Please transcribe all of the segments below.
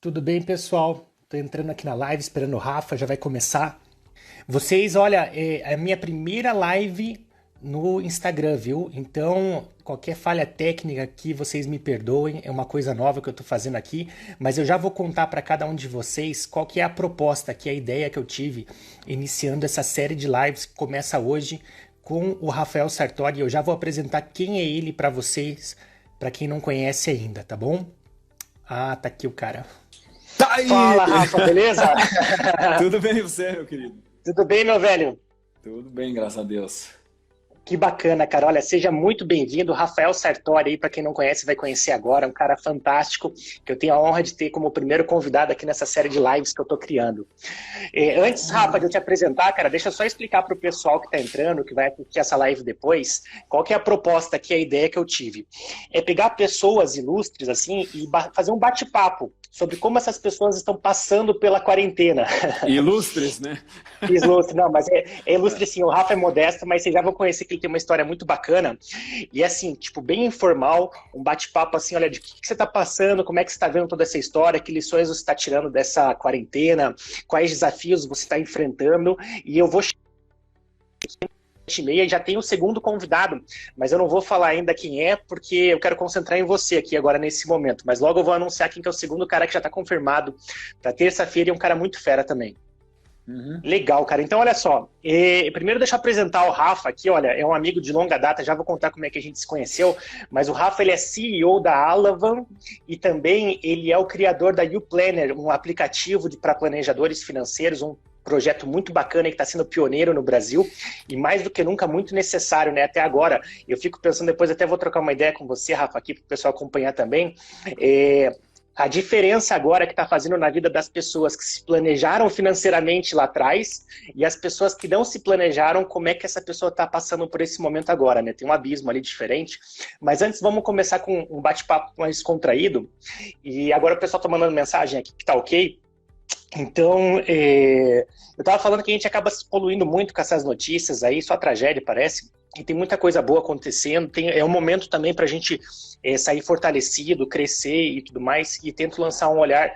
Tudo bem, pessoal? Tô entrando aqui na live, esperando o Rafa, já vai começar. Vocês, olha, é a minha primeira live no Instagram, viu? Então, qualquer falha técnica aqui, vocês me perdoem, é uma coisa nova que eu tô fazendo aqui, mas eu já vou contar para cada um de vocês qual que é a proposta, que é a ideia que eu tive iniciando essa série de lives que começa hoje com o Rafael Sartori. Eu já vou apresentar quem é ele para vocês, para quem não conhece ainda, tá bom? Ah, tá aqui o cara. Tá aí! Fala, Rafa, beleza? Tudo bem você, meu querido? Tudo bem, meu velho? Tudo bem, graças a Deus. Que bacana, cara. Olha, seja muito bem-vindo. Rafael Sartori, aí, para quem não conhece, vai conhecer agora. Um cara fantástico, que eu tenho a honra de ter como primeiro convidado aqui nessa série de lives que eu tô criando. Antes, Rafa, de eu te apresentar, cara, deixa eu só explicar para o pessoal que tá entrando, que vai assistir essa live depois, qual que é a proposta aqui, a ideia que eu tive. É pegar pessoas ilustres, assim, e fazer um bate-papo sobre como essas pessoas estão passando pela quarentena. Ilustres, né? Ilustre, não, mas é ilustre sim, o Rafa é modesto, mas vocês já vão conhecer que ele tem uma história muito bacana, e assim, tipo, bem informal, um bate-papo assim, olha, de que você está passando, como é que você está vendo toda essa história, que lições você está tirando dessa quarentena, quais desafios você está enfrentando, e eu vou e meia, já tem o segundo convidado, mas eu não vou falar ainda quem é, porque eu quero concentrar em você aqui agora nesse momento, mas logo eu vou anunciar quem que é o segundo cara que já está confirmado para terça-feira, e um cara muito fera também. Uhum. Legal, cara. Então, olha só. Primeiro, deixa eu apresentar o Rafa aqui. Olha, é um amigo de longa data. Já vou contar como é que a gente se conheceu. Mas o Rafa, ele é CEO da Alavan e também ele é o criador da YouPlanner, um aplicativo para planejadores financeiros, um projeto muito bacana que está sendo pioneiro no Brasil e mais do que nunca muito necessário, né? Até agora. Eu fico pensando, depois até vou trocar uma ideia com você, Rafa, aqui para o pessoal acompanhar também. A diferença agora que está fazendo na vida das pessoas que se planejaram financeiramente lá atrás e as pessoas que não se planejaram, como é que essa pessoa está passando por esse momento agora, né? Tem um abismo ali diferente. Mas antes vamos começar com um bate-papo mais contraído. E agora o pessoal está mandando mensagem aqui que tá ok. Então, eu estava falando que a gente acaba se poluindo muito com essas notícias aí, só tragédia parece, e tem muita coisa boa acontecendo, é um momento também para a gente sair fortalecido, crescer e tudo mais, e tento lançar um olhar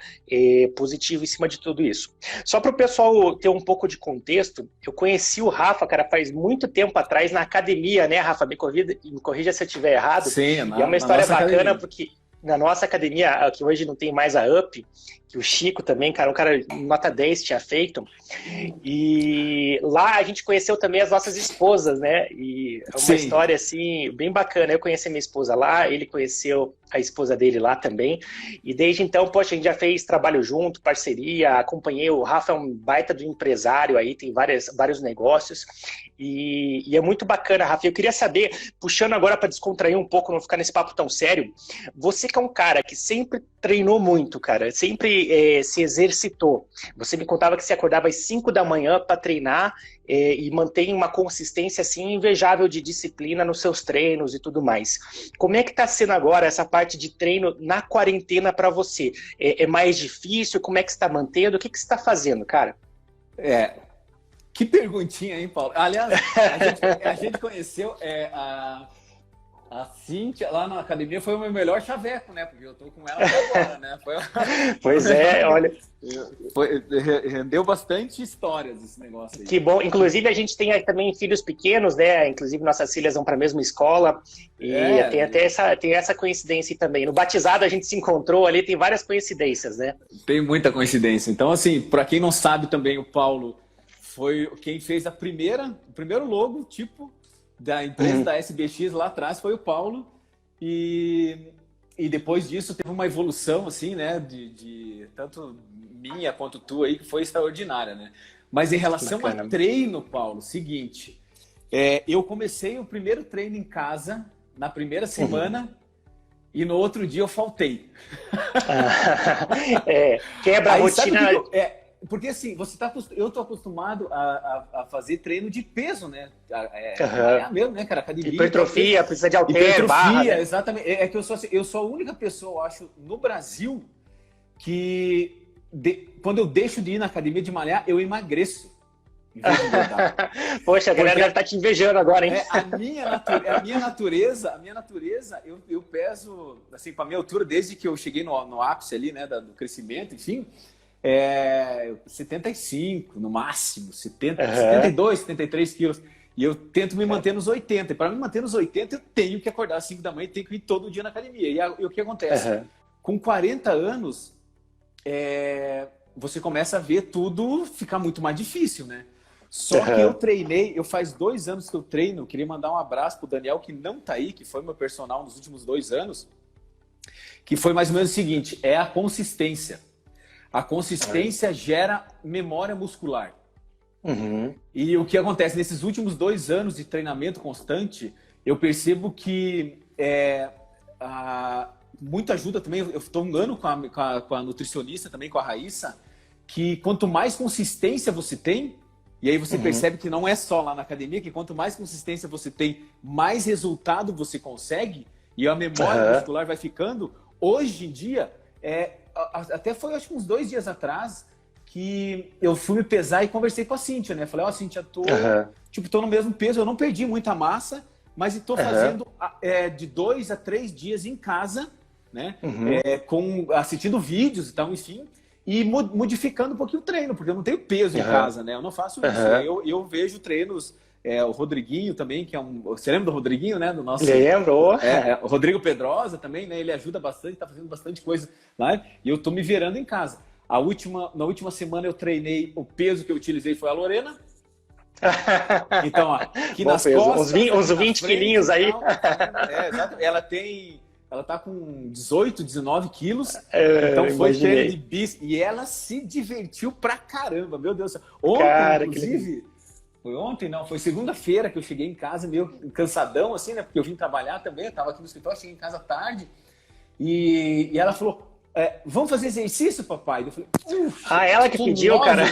positivo em cima de tudo isso. Só para o pessoal ter um pouco de contexto, eu conheci o Rafa, cara, faz muito tempo atrás na academia, né, Rafa? Me corrija se eu estiver errado, Sim, e é uma na história nossa bacana academia. porque na nossa academia, que hoje não tem mais a UP, que o Chico também, cara, um cara nota 10 tinha feito, e lá a gente conheceu também as nossas esposas, né, e é uma Sim. história, assim, bem bacana. Eu conheci minha esposa lá, ele conheceu a esposa dele lá também, e desde então, poxa, a gente já fez trabalho junto, parceria, acompanhei, o Rafa é um baita do empresário aí, tem vários negócios, e é muito bacana, Rafa. Eu queria saber, puxando agora para descontrair um pouco, não ficar nesse papo tão sério, você que é um cara que sempre treinou muito, cara, sempre se exercitou. Você me contava que você acordava às 5 da manhã para treinar e mantém uma consistência assim invejável de disciplina nos seus treinos e tudo mais. Como é que está sendo agora essa parte de treino na quarentena para você? É mais difícil? Como é que você está mantendo? O que você está fazendo, cara? É, que perguntinha, hein, Paulo? Aliás, a gente conheceu a Cíntia lá na academia, foi o meu melhor chaveco, né? Porque eu tô com ela até agora, né? Pois é, olha. Rendeu bastante histórias esse negócio aí. Que bom. Inclusive, a gente tem também filhos pequenos, né? Inclusive, nossas filhas vão para a mesma escola. E tem até essa coincidência também. No batizado, a gente se encontrou ali, tem várias coincidências, né? Tem muita coincidência. Então, assim, para quem não sabe também, o Paulo foi quem fez o primeiro logo, tipo, da empresa da SBX lá atrás, foi o Paulo. E depois disso teve uma evolução, assim, né, de tanto minha quanto tua aí, que foi extraordinária, né? Mas em relação a treino, Paulo, seguinte, eu comecei o primeiro treino em casa na primeira semana e no outro dia eu faltei. Quebra a rotina. Porque assim, eu tô acostumado a fazer treino de peso, né? Mesmo, né, cara? Academia. Hipertrofia, precisa de halter, hipertrofia, barra, né? exatamente. É que eu sou a única pessoa, eu acho, no Brasil que quando eu deixo de ir na academia de malhar, eu emagreço. em vez de engordar. Poxa, a galera Porque deve estar te invejando agora, hein? a minha natureza, eu peso, assim, para a minha altura, desde que eu cheguei no ápice ali, né, do crescimento, enfim, 75 no máximo, 72, 73 quilos. E eu tento me manter nos 80. E para me manter nos 80, eu tenho que acordar às 5 da manhã e tenho que ir todo dia na academia. E o que acontece? Com 40 anos, você começa a ver tudo ficar muito mais difícil, né? Só que eu treinei, faz 2 anos que eu treino, queria mandar um abraço pro Daniel, que não tá aí, que foi meu personal nos últimos 2 anos, que foi mais ou menos o seguinte, é a consistência. A consistência gera memória muscular. E o que acontece nesses últimos 2 anos de treinamento constante, eu percebo que muita ajuda também. Eu estou um ano com a nutricionista também, com a Raíssa, que quanto mais consistência você tem, e aí você percebe que não é só lá na academia, que quanto mais consistência você tem, mais resultado você consegue, e a memória muscular vai ficando. Hoje em dia, até foi acho que uns 2 dias atrás, que eu fui me pesar e conversei com a Cíntia, né? Falei, Cíntia, tô no mesmo peso, eu não perdi muita massa, mas estou fazendo de 2 a 3 dias em casa, né? Assistindo vídeos e tal, enfim, e modificando um pouquinho o treino, porque eu não tenho peso em casa, né? Eu não faço isso. Eu vejo treinos, o Rodriguinho também, que é você lembra do Rodriguinho, né? Do nosso, Lembro. O Rodrigo Pedrosa também, né? Ele ajuda bastante, tá fazendo bastante coisa lá, e eu tô me virando em casa. Na última semana eu treinei, o peso que eu utilizei foi a Lorena. Então, ó, aqui nas costas, uns 20 quilinhos aí. Exato. Ela tá com 18, 19 quilos. Então foi treino de bíceps. E ela se divertiu pra caramba, meu Deus do céu. Ontem, inclusive, foi ontem, não, foi segunda-feira que eu cheguei em casa meio cansadão, assim, né? Porque eu vim trabalhar também, eu tava aqui no escritório, cheguei em casa tarde. E ela falou, vamos fazer exercício, papai? Eu falei, ela que pediu, cara.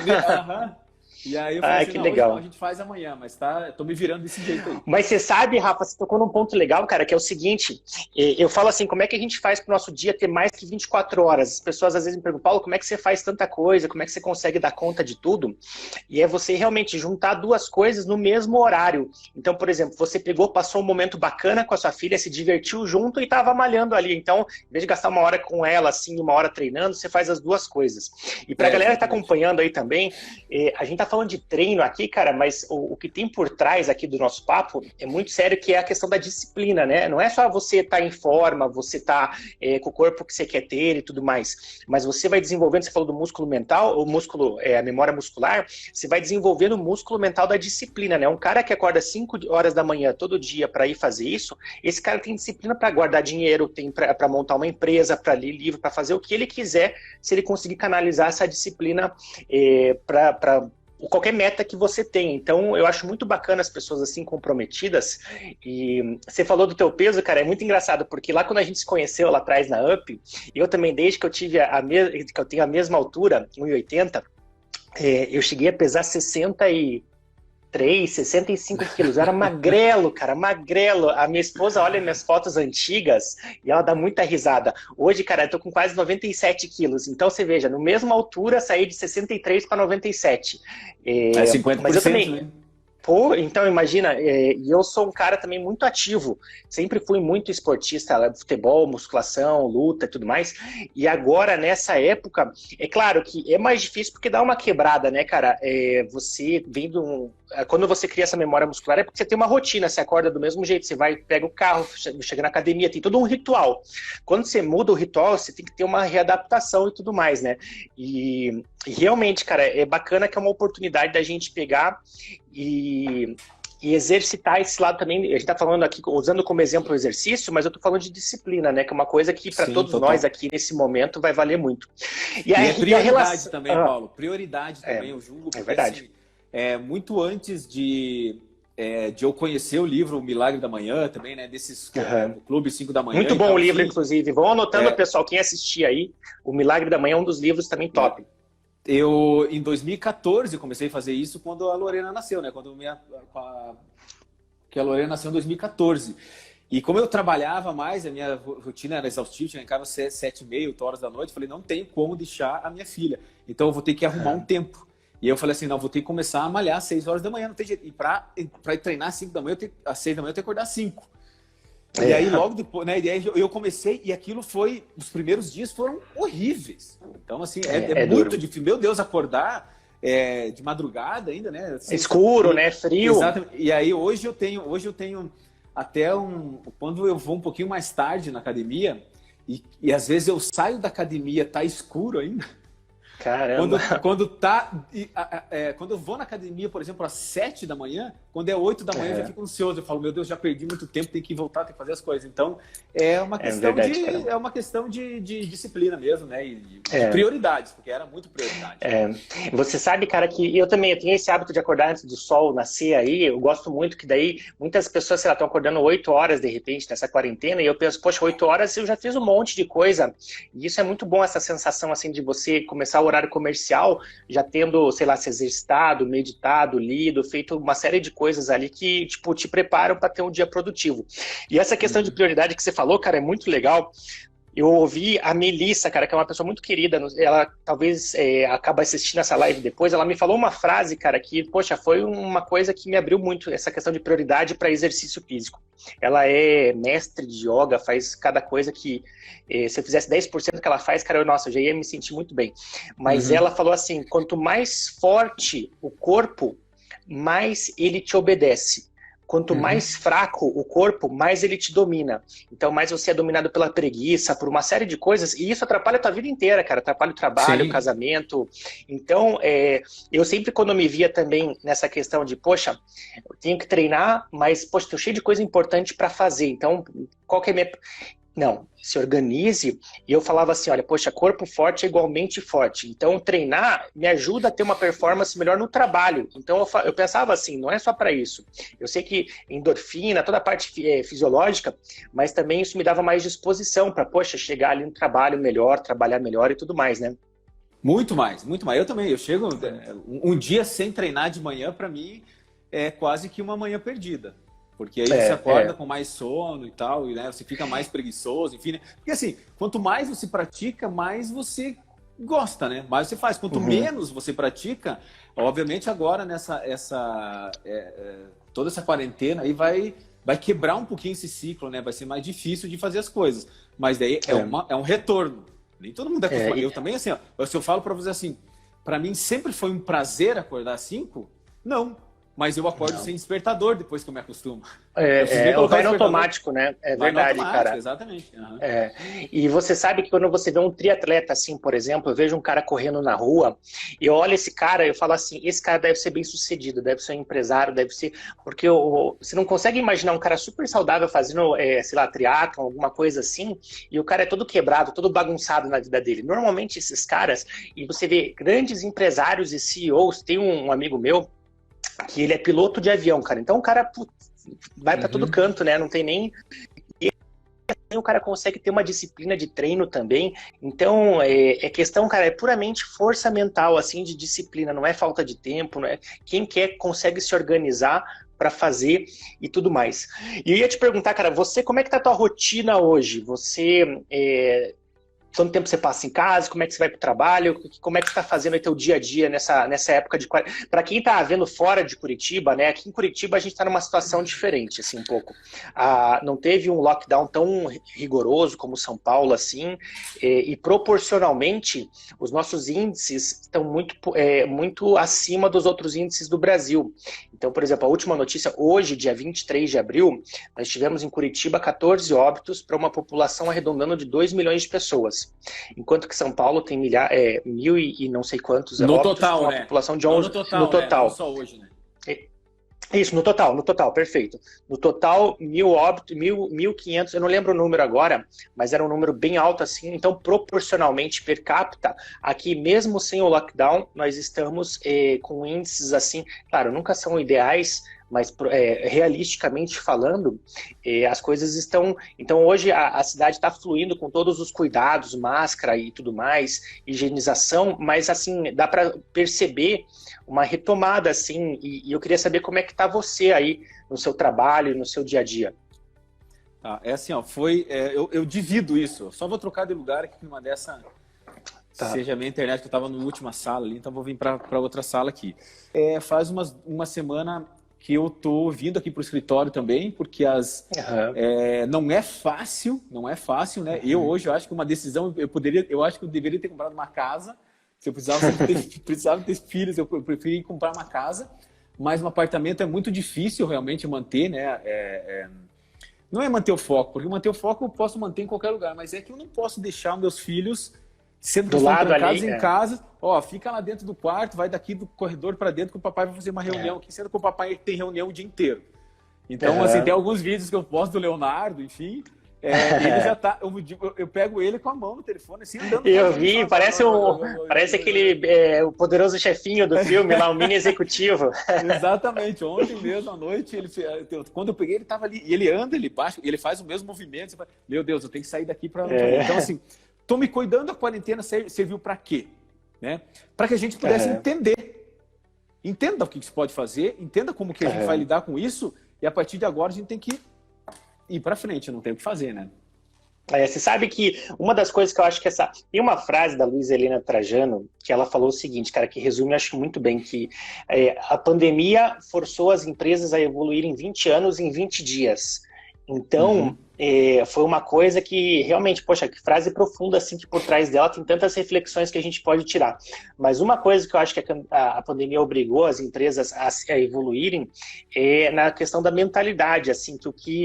E aí eu falei que legal. Hoje a gente faz amanhã, mas tô me virando desse jeito aí. Mas você sabe, Rafa, você tocou num ponto legal, cara, que é o seguinte, eu falo assim, como é que a gente faz pro nosso dia ter mais que 24 horas? As pessoas às vezes me perguntam, Paulo, como é que você faz tanta coisa? Como é que você consegue dar conta de tudo? E é você realmente juntar 2 coisas no mesmo horário. Então, por exemplo, você passou um momento bacana com a sua filha, se divertiu junto e tava malhando ali. Então, em vez de gastar 1 hora com ela, assim, 1 hora treinando, você faz as 2 coisas. E pra galera que tá acompanhando aí também, a gente tá falando de treino aqui, cara, mas o que tem por trás aqui do nosso papo é muito sério, que é a questão da disciplina, né? Não é só você estar em forma, você estar com o corpo que você quer ter e tudo mais, mas você vai desenvolvendo, você falou do músculo mental, a memória muscular, você vai desenvolvendo o músculo mental da disciplina, né? Um cara que acorda 5 horas da manhã todo dia para ir fazer isso, esse cara tem disciplina para guardar dinheiro, tem para montar uma empresa, para ler livro, para fazer o que ele quiser, se ele conseguir canalizar essa disciplina para qualquer meta que você tenha. Então, eu acho muito bacana as pessoas assim comprometidas. E você falou do teu peso, cara, é muito engraçado, porque lá quando a gente se conheceu lá atrás na UP, eu também, desde que eu tive que eu tenho a mesma altura, 1,80, eu cheguei a pesar 65 quilos. Eu era magrelo, cara, magrelo. A minha esposa olha minhas fotos antigas e ela dá muita risada. Hoje, cara, eu tô com quase 97 quilos. Então, você veja, no mesma altura, saí de 63 para 97. 50%, mas eu também, né? Pô, então imagina, e eu sou um cara também muito ativo, sempre fui muito esportista, futebol, musculação, luta e tudo mais, e agora nessa época, é claro que é mais difícil porque dá uma quebrada, né, cara, você vem quando você cria essa memória muscular é porque você tem uma rotina, você acorda do mesmo jeito, você vai, pega o carro, chega na academia, tem todo um ritual. Quando você muda o ritual, você tem que ter uma readaptação e tudo mais, né? E realmente, cara, é bacana que é uma oportunidade da gente pegar e exercitar esse lado também. A gente tá falando aqui, usando como exemplo o exercício, mas eu tô falando de disciplina, né? Que é uma coisa que para todos nós aqui nesse momento vai valer muito. E é prioridade também, Paulo. Prioridade também, eu julgo. É verdade. Assim, muito antes de eu conhecer o livro O Milagre da Manhã também, né? Desses do Clube 5 da Manhã. Muito bom o livro, inclusive. Vão anotando, pessoal, quem assistir aí. O Milagre da Manhã é um dos livros também top. Eu, em 2014, comecei a fazer isso quando a Lorena nasceu, né? Que a Lorena nasceu em 2014. E como eu trabalhava mais, a minha rotina era exaustiva, tinha em casa 7h30, 8 horas da noite, falei, não tenho como deixar a minha filha. Então eu vou ter que arrumar um tempo. E eu falei assim, não, vou ter que começar a malhar às 6 horas da manhã, não tem jeito. E para ir treinar às 5 da manhã, às 6 da manhã eu tenho que acordar às 5. E aí logo depois, né, e aí eu comecei e aquilo foi, os primeiros dias foram horríveis. Então assim, é muito difícil, meu Deus, acordar de madrugada ainda, né? Assim, escuro, né? Frio. Exatamente. E aí hoje eu tenho até quando eu vou um pouquinho mais tarde na academia e às vezes eu saio da academia, tá escuro ainda. Caramba. Quando eu vou na academia, por exemplo, às 7 da manhã, quando é 8 da manhã, eu já fico ansioso. Eu falo, meu Deus, já perdi muito tempo, tem que voltar, tem que fazer as coisas. Então, é uma questão de disciplina mesmo, né? E de prioridades, porque era muito prioridade. Você sabe, cara, que eu tenho esse hábito de acordar antes do sol nascer aí. Eu gosto muito que daí muitas pessoas, sei lá, estão acordando 8 horas de repente nessa quarentena e eu penso, poxa, 8 horas eu já fiz um monte de coisa. E isso é muito bom, essa sensação assim de você começar o horário comercial, já tendo, sei lá, se exercitado, meditado, lido, feito uma série de coisas ali que, tipo, te preparam para ter um dia produtivo. E essa questão de prioridade que você falou, cara, é muito legal. Eu ouvi a Melissa, cara, que é uma pessoa muito querida, ela talvez acabe assistindo essa live depois, ela me falou uma frase, cara, que, poxa, foi uma coisa que me abriu muito, essa questão de prioridade para exercício físico. Ela é mestre de yoga, faz cada coisa que, se eu fizesse 10% que ela faz, cara, eu já ia me sentir muito bem. Mas ela falou assim, quanto mais forte o corpo, mais ele te obedece. Quanto mais fraco o corpo, mais ele te domina. Então, mais você é dominado pela preguiça, por uma série de coisas, e isso atrapalha a tua vida inteira, cara. Atrapalha o trabalho, o casamento. Então, eu sempre, quando eu me via também nessa questão de, poxa, eu tenho que treinar, mas, poxa, tô cheio de coisa importante para fazer. Então, qual que é a minha... Não, se organize. E eu falava assim, olha, poxa, corpo forte é igualmente forte. Então, treinar me ajuda a ter uma performance melhor no trabalho. Então, eu pensava assim, não é só para isso. Eu sei que endorfina, toda a parte fisiológica, mas também isso me dava mais disposição para, poxa, chegar ali no trabalho melhor, trabalhar melhor e tudo mais, né? Muito mais, muito mais. Eu também, eu chego um dia sem treinar de manhã, para mim, é quase que uma manhã perdida. Porque aí você acorda com mais sono e tal, e, né, você fica mais preguiçoso, enfim. Né? Porque assim, quanto mais você pratica, mais você gosta, né? Mais você faz. Quanto menos você pratica, obviamente agora toda essa quarentena aí vai quebrar um pouquinho esse ciclo, né? Vai ser mais difícil de fazer as coisas. Mas daí é um retorno. Nem todo mundo é acostumado. Eu também, assim, ó, se eu falo para você assim, para mim sempre foi um prazer acordar às 5, não. Mas eu acordo sem despertador depois que eu me acostumo. Vai no automático, né? É verdade, cara. Exatamente. E você sabe que quando você vê um triatleta, assim, por exemplo, eu vejo um cara correndo na rua, e eu olho esse cara, eu falo assim, esse cara deve ser bem sucedido, deve ser um empresário, deve ser... Porque você não consegue imaginar um cara super saudável fazendo, sei lá, triatlon, alguma coisa assim, e o cara é todo quebrado, todo bagunçado na vida dele. Normalmente esses caras, e você vê grandes empresários e CEOs, tem um amigo meu, que ele é piloto de avião, cara. Então o cara vai para todo canto, né? Não tem nem... E o cara consegue ter uma disciplina de treino também. Então, questão, cara, é puramente força mental, assim, de disciplina. Não é falta de tempo, não é... Quem quer consegue se organizar para fazer e tudo mais. E eu ia te perguntar, cara, como é que tá a tua rotina hoje? Você... Quanto tempo você passa em casa? Como é que você vai para o trabalho? Como é que você está fazendo aí teu dia a dia nessa época de... Para quem está vendo fora de Curitiba, né? Aqui em Curitiba a gente está numa situação diferente, assim, um pouco. Não teve um lockdown tão rigoroso como São Paulo, assim, e proporcionalmente os nossos índices estão muito acima dos outros índices do Brasil. Então, por exemplo, a última notícia, hoje, dia 23 de abril, nós tivemos em Curitiba 14 óbitos para uma população arredondando de 2 milhões de pessoas. Enquanto que São Paulo tem 1.000 e não sei quantos no óbitos, total, com uma população de 11... No total. Não só hoje, né? Isso, no total, perfeito. No total, 1.000 óbitos, 1.500, eu não lembro o número agora, mas era um número bem alto assim, então proporcionalmente per capita, aqui mesmo sem o lockdown, nós estamos com índices assim, claro, nunca são ideais, mas realisticamente falando, as coisas estão... Então hoje a cidade está fluindo com todos os cuidados, máscara e tudo mais, higienização, mas assim, dá para perceber uma retomada, assim, e eu queria saber como é que está você aí no seu trabalho, no seu dia a dia. É assim, ó, eu divido isso, eu só vou trocar de lugar aqui numa dessa... seja a minha internet, que eu estava na última sala ali, então vou vir para outra sala aqui. Faz uma semana que eu tô vindo aqui para o escritório também, porque não é fácil, né? Hoje eu acho que uma decisão, eu acho que eu deveria ter comprado uma casa. Se eu precisava ter filhos, eu preferi comprar uma casa, mas um apartamento é muito difícil realmente manter, né? Não é manter o foco, porque manter o foco eu posso manter em qualquer lugar, mas é que eu não posso deixar meus filhos sendo trancados em casa, fica lá dentro do quarto, vai daqui do corredor para dentro que o papai vai fazer uma reunião aqui, sendo que o papai tem reunião o dia inteiro. Então, assim, tem alguns vídeos que eu posto do Leonardo, enfim, ele já tá, eu pego ele com a mão no telefone, assim, andando. Eu vi, parece aquele o poderoso chefinho do filme, lá, o mini executivo. Exatamente, ontem mesmo à noite, quando eu peguei, ele tava ali, e ele anda, ele baixa, e ele faz o mesmo movimento, meu Deus, eu tenho que sair daqui para... Então, assim, tô me cuidando, a quarentena serviu para quê? Né? Para que a gente pudesse entenda o que se pode fazer, entenda como que a gente vai lidar com isso, e a partir de agora a gente tem que ir para frente, não tem o que fazer, né? Você sabe que uma das coisas que eu acho que tem uma frase da Luísa Helena Trajano que ela falou o seguinte, cara, que resume, acho muito bem, que a pandemia forçou as empresas a evoluir em 20 anos em 20 dias. Então, foi uma coisa que realmente, poxa, que frase profunda, assim, que por trás dela tem tantas reflexões que a gente pode tirar. Mas uma coisa que eu acho que a pandemia obrigou as empresas a evoluírem é na questão da mentalidade, assim,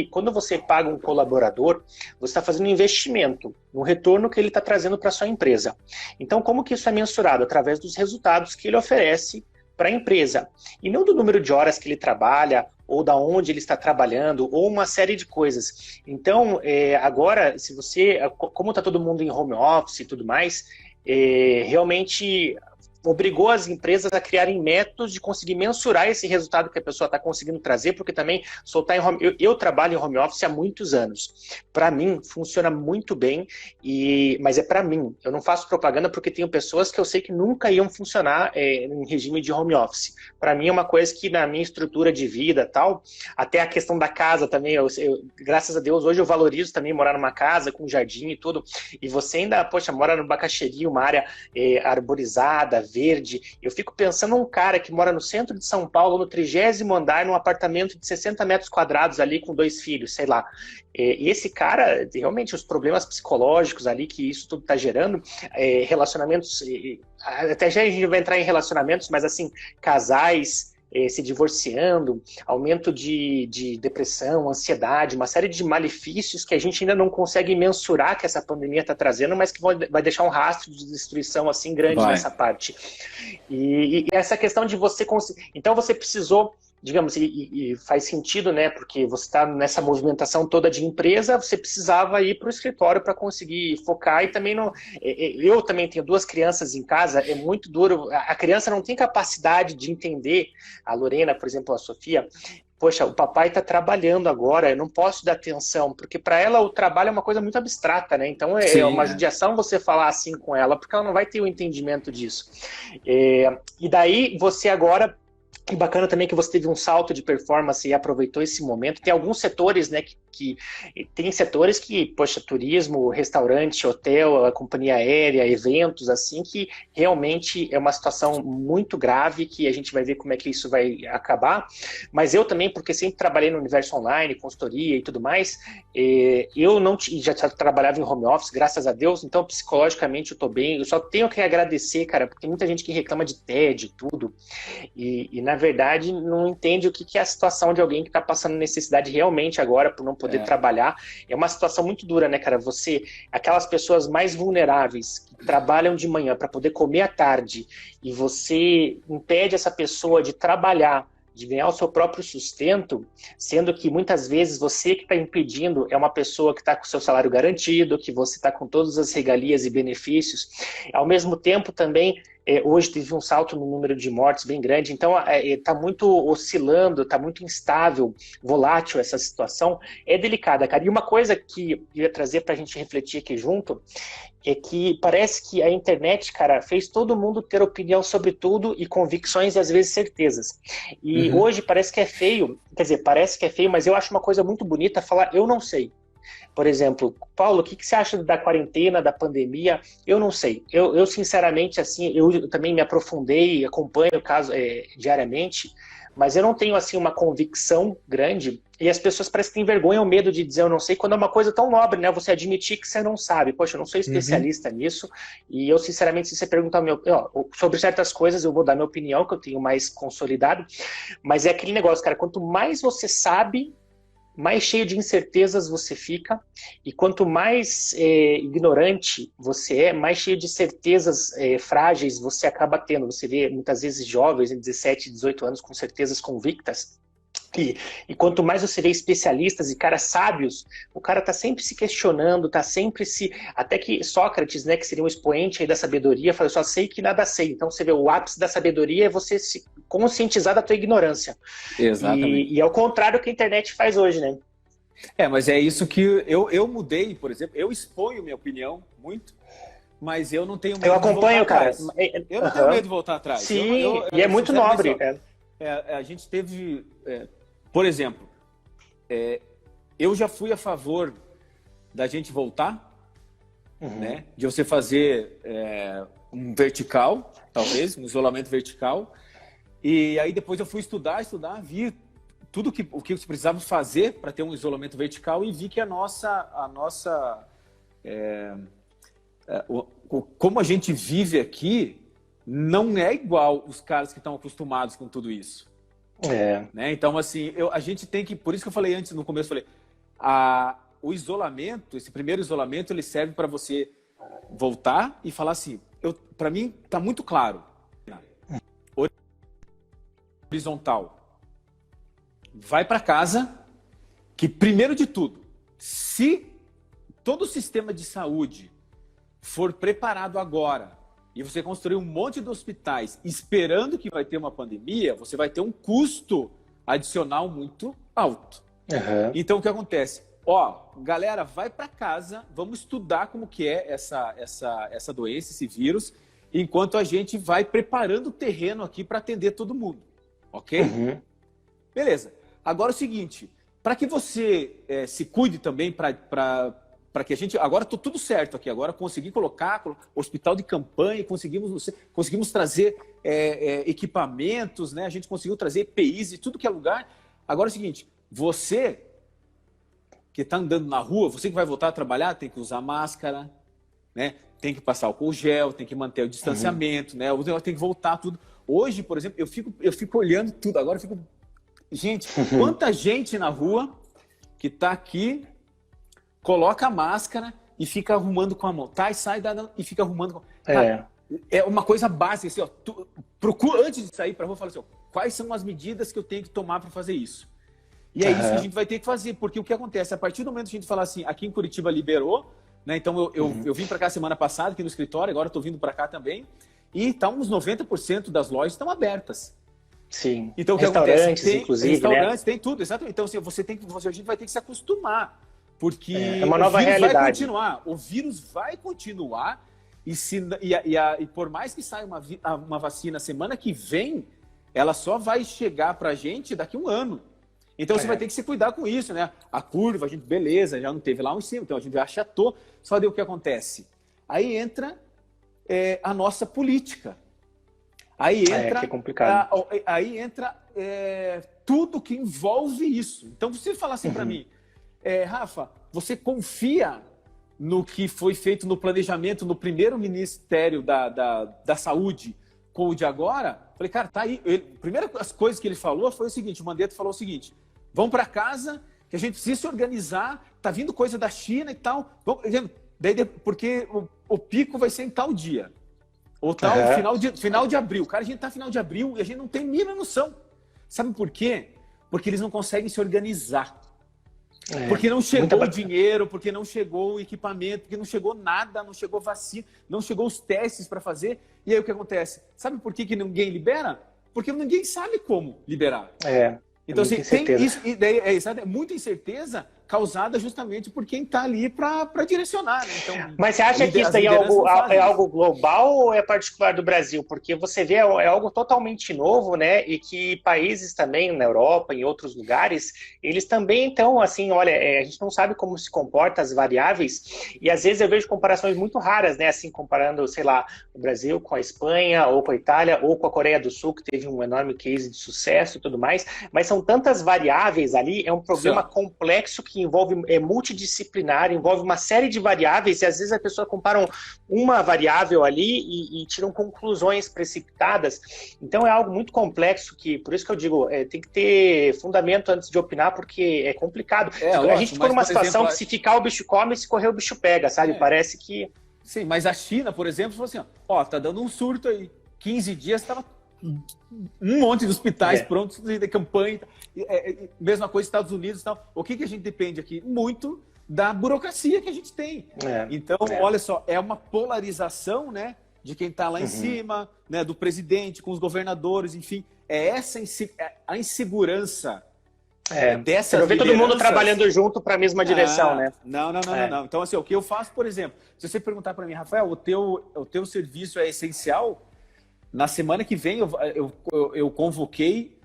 quando você paga um colaborador, você está fazendo um investimento, um retorno que ele está trazendo para a sua empresa. Então, como que isso é mensurado? Através dos resultados que ele oferece para a empresa. E não do número de horas que ele trabalha, ou da onde ele está trabalhando, ou uma série de coisas. Então, agora, como está todo mundo em home office e tudo mais, realmente obrigou as empresas a criarem métodos de conseguir mensurar esse resultado que a pessoa está conseguindo trazer, porque também soltar em home... Eu trabalho em home office há muitos anos. Para mim, funciona muito bem, mas é para mim. Eu não faço propaganda porque tenho pessoas que eu sei que nunca iam funcionar em regime de home office. Para mim é uma coisa que na minha estrutura de vida tal, até a questão da casa também, graças a Deus, hoje eu valorizo também morar numa casa com jardim e tudo, e você ainda, poxa, mora no Bacaxeria, uma área arborizada, verde. Eu fico pensando um cara que mora no centro de São Paulo, no 30º andar, num apartamento de 60 metros quadrados ali com 2 filhos, sei lá. E esse cara, realmente, os problemas psicológicos ali que isso tudo está gerando, relacionamentos, até já a gente vai entrar em relacionamentos, mas assim, casais se divorciando, aumento de depressão, ansiedade, uma série de malefícios que a gente ainda não consegue mensurar que essa pandemia está trazendo, mas que vai deixar um rastro de destruição assim grande nessa parte. E essa questão de você conseguir... Então você precisou, digamos, e faz sentido, né? Porque você está nessa movimentação toda de empresa, você precisava ir para o escritório para conseguir focar e também não... Eu também tenho 2 crianças em casa, é muito duro. A criança não tem capacidade de entender, a Lorena, por exemplo, a Sofia, poxa, o papai está trabalhando agora, eu não posso dar atenção, porque para ela o trabalho é uma coisa muito abstrata, né? Então uma judiação você falar assim com ela, porque ela não vai ter o entendimento disso. E daí você agora... E bacana também que você teve um salto de performance e aproveitou esse momento. Tem alguns setores, né, que tem setores que, poxa, turismo, restaurante, hotel, a companhia aérea, eventos, assim, que realmente é uma situação muito grave, que a gente vai ver como é que isso vai acabar. Mas eu também, porque sempre trabalhei no universo online, consultoria e tudo mais, eu não já trabalhava em home office, graças a Deus, então psicologicamente eu tô bem. Eu só tenho que agradecer, cara, porque tem muita gente que reclama de TED e tudo, e na verdade não entende o que é a situação de alguém que está passando necessidade realmente agora por não poder trabalhar. É uma situação muito dura, né, cara? Aquelas pessoas mais vulneráveis que trabalham de manhã para poder comer à tarde e você impede essa pessoa de trabalhar, de ganhar o seu próprio sustento, sendo que muitas vezes você que está impedindo é uma pessoa que está com o seu salário garantido, que você está com todas as regalias e benefícios. Ao mesmo tempo também, hoje teve um salto no número de mortes bem grande, então está muito oscilando, está muito instável, volátil essa situação, é delicada, cara. E uma coisa que eu ia trazer para a gente refletir aqui junto, é que parece que a internet, cara, fez todo mundo ter opinião sobre tudo e convicções e às vezes certezas. E hoje parece que é feio, quer dizer, parece que é feio, mas eu acho uma coisa muito bonita falar, eu não sei. Por exemplo, Paulo, o que você acha da quarentena, da pandemia? Eu não sei. Eu sinceramente, assim, eu também me aprofundei, acompanho o caso diariamente, mas eu não tenho, assim, uma convicção grande, e as pessoas parecem que têm vergonha ou medo de dizer eu não sei, quando é uma coisa tão nobre, né? Você admitir que você não sabe. Poxa, eu não sou especialista nisso, e eu, sinceramente, se você perguntar sobre certas coisas, eu vou dar minha opinião, que eu tenho mais consolidado, mas é aquele negócio, cara, quanto mais você sabe, mais cheio de incertezas você fica, e quanto mais ignorante você é, mais cheio de certezas frágeis você acaba tendo. Você vê muitas vezes jovens de 17, 18 anos com certezas convictas, e quanto mais você vê especialistas e caras sábios, o cara tá sempre se questionando, tá sempre se... Até que Sócrates, né, que seria um expoente aí da sabedoria, fala, só sei que nada sei. Então você vê, o ápice da sabedoria é você se conscientizar da tua ignorância. Exatamente. E é o contrário que a internet faz hoje, né? Mas é isso que eu mudei, por exemplo, eu exponho minha opinião muito, mas eu não tenho medo de voltar atrás. Eu não tenho medo de voltar atrás. Sim, e é muito nobre, cara. A gente teve... por exemplo, eu já fui a favor da gente voltar, né? De você fazer um vertical, talvez, um isolamento vertical. E aí depois eu fui estudar, vi tudo o que você precisava fazer para ter um isolamento vertical e vi que como a gente vive aqui não é igual os caras que estão acostumados com tudo isso. Né? Então, assim, a gente tem que... Por isso que eu falei antes, no começo, o isolamento, esse primeiro isolamento, ele serve para você voltar e falar assim, para mim, está muito claro. Horizontal. Vai para casa, que primeiro de tudo, se todo o sistema de saúde for preparado agora, e você construir um monte de hospitais esperando que vai ter uma pandemia, você vai ter um custo adicional muito alto. Então, o que acontece? Galera, vai para casa, vamos estudar como que é essa doença, esse vírus, enquanto a gente vai preparando o terreno aqui para atender todo mundo. Ok? Beleza. Agora é o seguinte, para que você se cuide também, para que a gente... Agora está tudo certo aqui. Agora consegui colocar hospital de campanha, conseguimos trazer equipamentos, né? A gente conseguiu trazer EPIs e tudo que é lugar. Agora é o seguinte, você que está andando na rua, você que vai voltar a trabalhar, tem que usar máscara, né? Tem que passar álcool gel, tem que manter o distanciamento, né? Tem que voltar tudo. Hoje, por exemplo, eu fico olhando tudo. Agora eu fico... Gente, quanta gente na rua que está aqui... Coloca a máscara e fica arrumando com a mão. Tá, e sai e fica arrumando com a mão. É uma coisa básica, assim, procura, antes de sair para a rua, fala assim, quais são as medidas que eu tenho que tomar para fazer isso? E é isso que a gente vai ter que fazer, porque o que acontece? A partir do momento que a gente falar assim, aqui em Curitiba liberou, né? Então eu vim para cá semana passada, aqui no escritório, agora estou vindo para cá também, e tá uns 90% das lojas estão abertas. Sim. Então o que acontece? Tem inclusive, restaurantes, né? Tem tudo, exatamente. Então assim, a gente vai ter que se acostumar. Porque é uma nova realidade. Vai continuar, o vírus vai continuar e por mais que saia uma vacina semana que vem, ela só vai chegar para a gente daqui a um ano. Então você vai ter que se cuidar com isso, né? A curva, a gente, beleza, já não teve lá um em cima, então a gente já achatou. Só daí o que acontece? Aí entra a nossa política. Aí entra, que é complicado. Aí entra tudo que envolve isso. Então você fala assim para mim, Rafa, você confia no que foi feito no planejamento no primeiro Ministério da Saúde com o de agora? Falei, cara, tá aí. A primeira das coisas que ele falou foi o seguinte, o Mandetta falou o seguinte, vamos para casa, que a gente precisa se organizar, tá vindo coisa da China e tal, porque o pico vai ser em tal dia, ou tal final de abril. Cara, a gente tá final de abril e a gente não tem mínima noção. Sabe por quê? Porque eles não conseguem se organizar. Porque não chegou o dinheiro, porque não chegou o equipamento, porque não chegou nada, não chegou vacina, não chegou os testes para fazer. E aí o que acontece? Sabe por que ninguém libera? Porque ninguém sabe como liberar. Então, assim, tem isso, muita incerteza, causada justamente por quem está ali para direcionar, né? Então, mas você acha que isso daí é algo global ou é particular do Brasil? Porque você vê, é algo totalmente novo, né? E que países também, na Europa, em outros lugares, eles também estão assim, olha, a gente não sabe como se comporta as variáveis, e às vezes eu vejo comparações muito raras, né? Assim, comparando, sei lá, o Brasil com a Espanha, ou com a Itália, ou com a Coreia do Sul, que teve um enorme case de sucesso e tudo mais, mas são tantas variáveis ali, é um problema complexo que envolve, é multidisciplinar, envolve uma série de variáveis, e às vezes a pessoa compara uma variável ali e tiram conclusões precipitadas. Então é algo muito complexo, que por isso que eu digo, tem que ter fundamento antes de opinar, porque é complicado. A gente ficou numa situação exemplo, que se ficar o bicho come, se correr o bicho pega, sabe? Parece que... Sim, mas a China, por exemplo, falou assim, ó, tá dando um surto aí. 15 dias estava um monte de hospitais prontos de campanha. Mesma coisa nos Estados Unidos e tal. O que a gente depende aqui? Muito da burocracia que a gente tem. Então, olha só, é uma polarização, né, de quem está lá em cima, né, do presidente com os governadores, enfim. É essa a insegurança dessas você não vê todo mundo trabalhando junto para a mesma direção, né? Não. Então, assim, o que eu faço, por exemplo, se você perguntar para mim, Rafael, o teu serviço é essencial? Na semana que vem, eu convoquei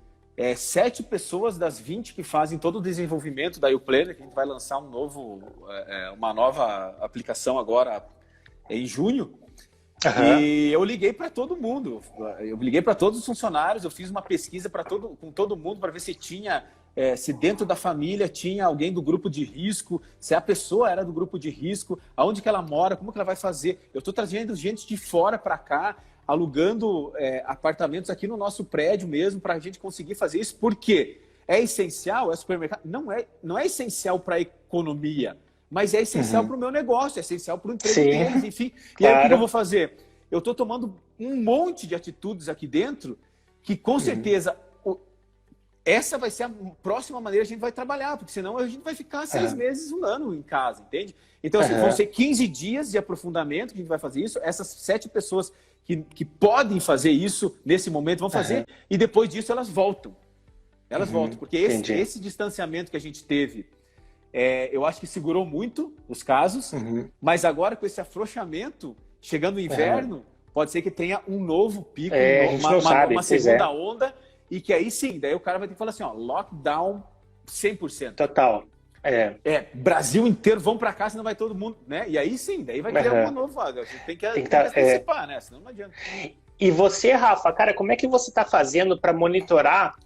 7 pessoas das 20 que fazem todo o desenvolvimento da YouPlanner, que a gente vai lançar uma nova aplicação agora em junho. E eu liguei para todo mundo. Eu liguei para todos os funcionários, eu fiz uma pesquisa com todo mundo para ver se tinha... se dentro da família tinha alguém do grupo de risco, se a pessoa era do grupo de risco, aonde que ela mora, como que ela vai fazer. Eu estou trazendo gente de fora para cá, alugando apartamentos aqui no nosso prédio mesmo, para a gente conseguir fazer isso. Por quê? É essencial? É supermercado? Não é essencial para a economia, mas é essencial para o meu negócio, é essencial para o emprego deles, enfim. E aí o que eu vou fazer? Eu estou tomando um monte de atitudes aqui dentro que, com certeza... Essa vai ser a próxima maneira que a gente vai trabalhar, porque senão a gente vai ficar 6 meses, 1 ano em casa, entende? Então, assim, vão ser 15 dias de aprofundamento que a gente vai fazer isso. Essas 7 pessoas que podem fazer isso nesse momento vão fazer, e depois disso elas voltam. Elas voltam, porque esse distanciamento que a gente teve, eu acho que segurou muito os casos, mas agora com esse afrouxamento, chegando o inverno, pode ser que tenha um novo pico, uma segunda onda, e que aí sim, daí o cara vai ter que falar assim, ó, lockdown 100%. Total. Brasil inteiro, vão para cá, senão vai todo mundo, né? E aí sim, daí vai criar uma nova vaga. A gente tem que antecipar, né? Senão não adianta. E você, Rafa, cara, como é que você está fazendo para monitorar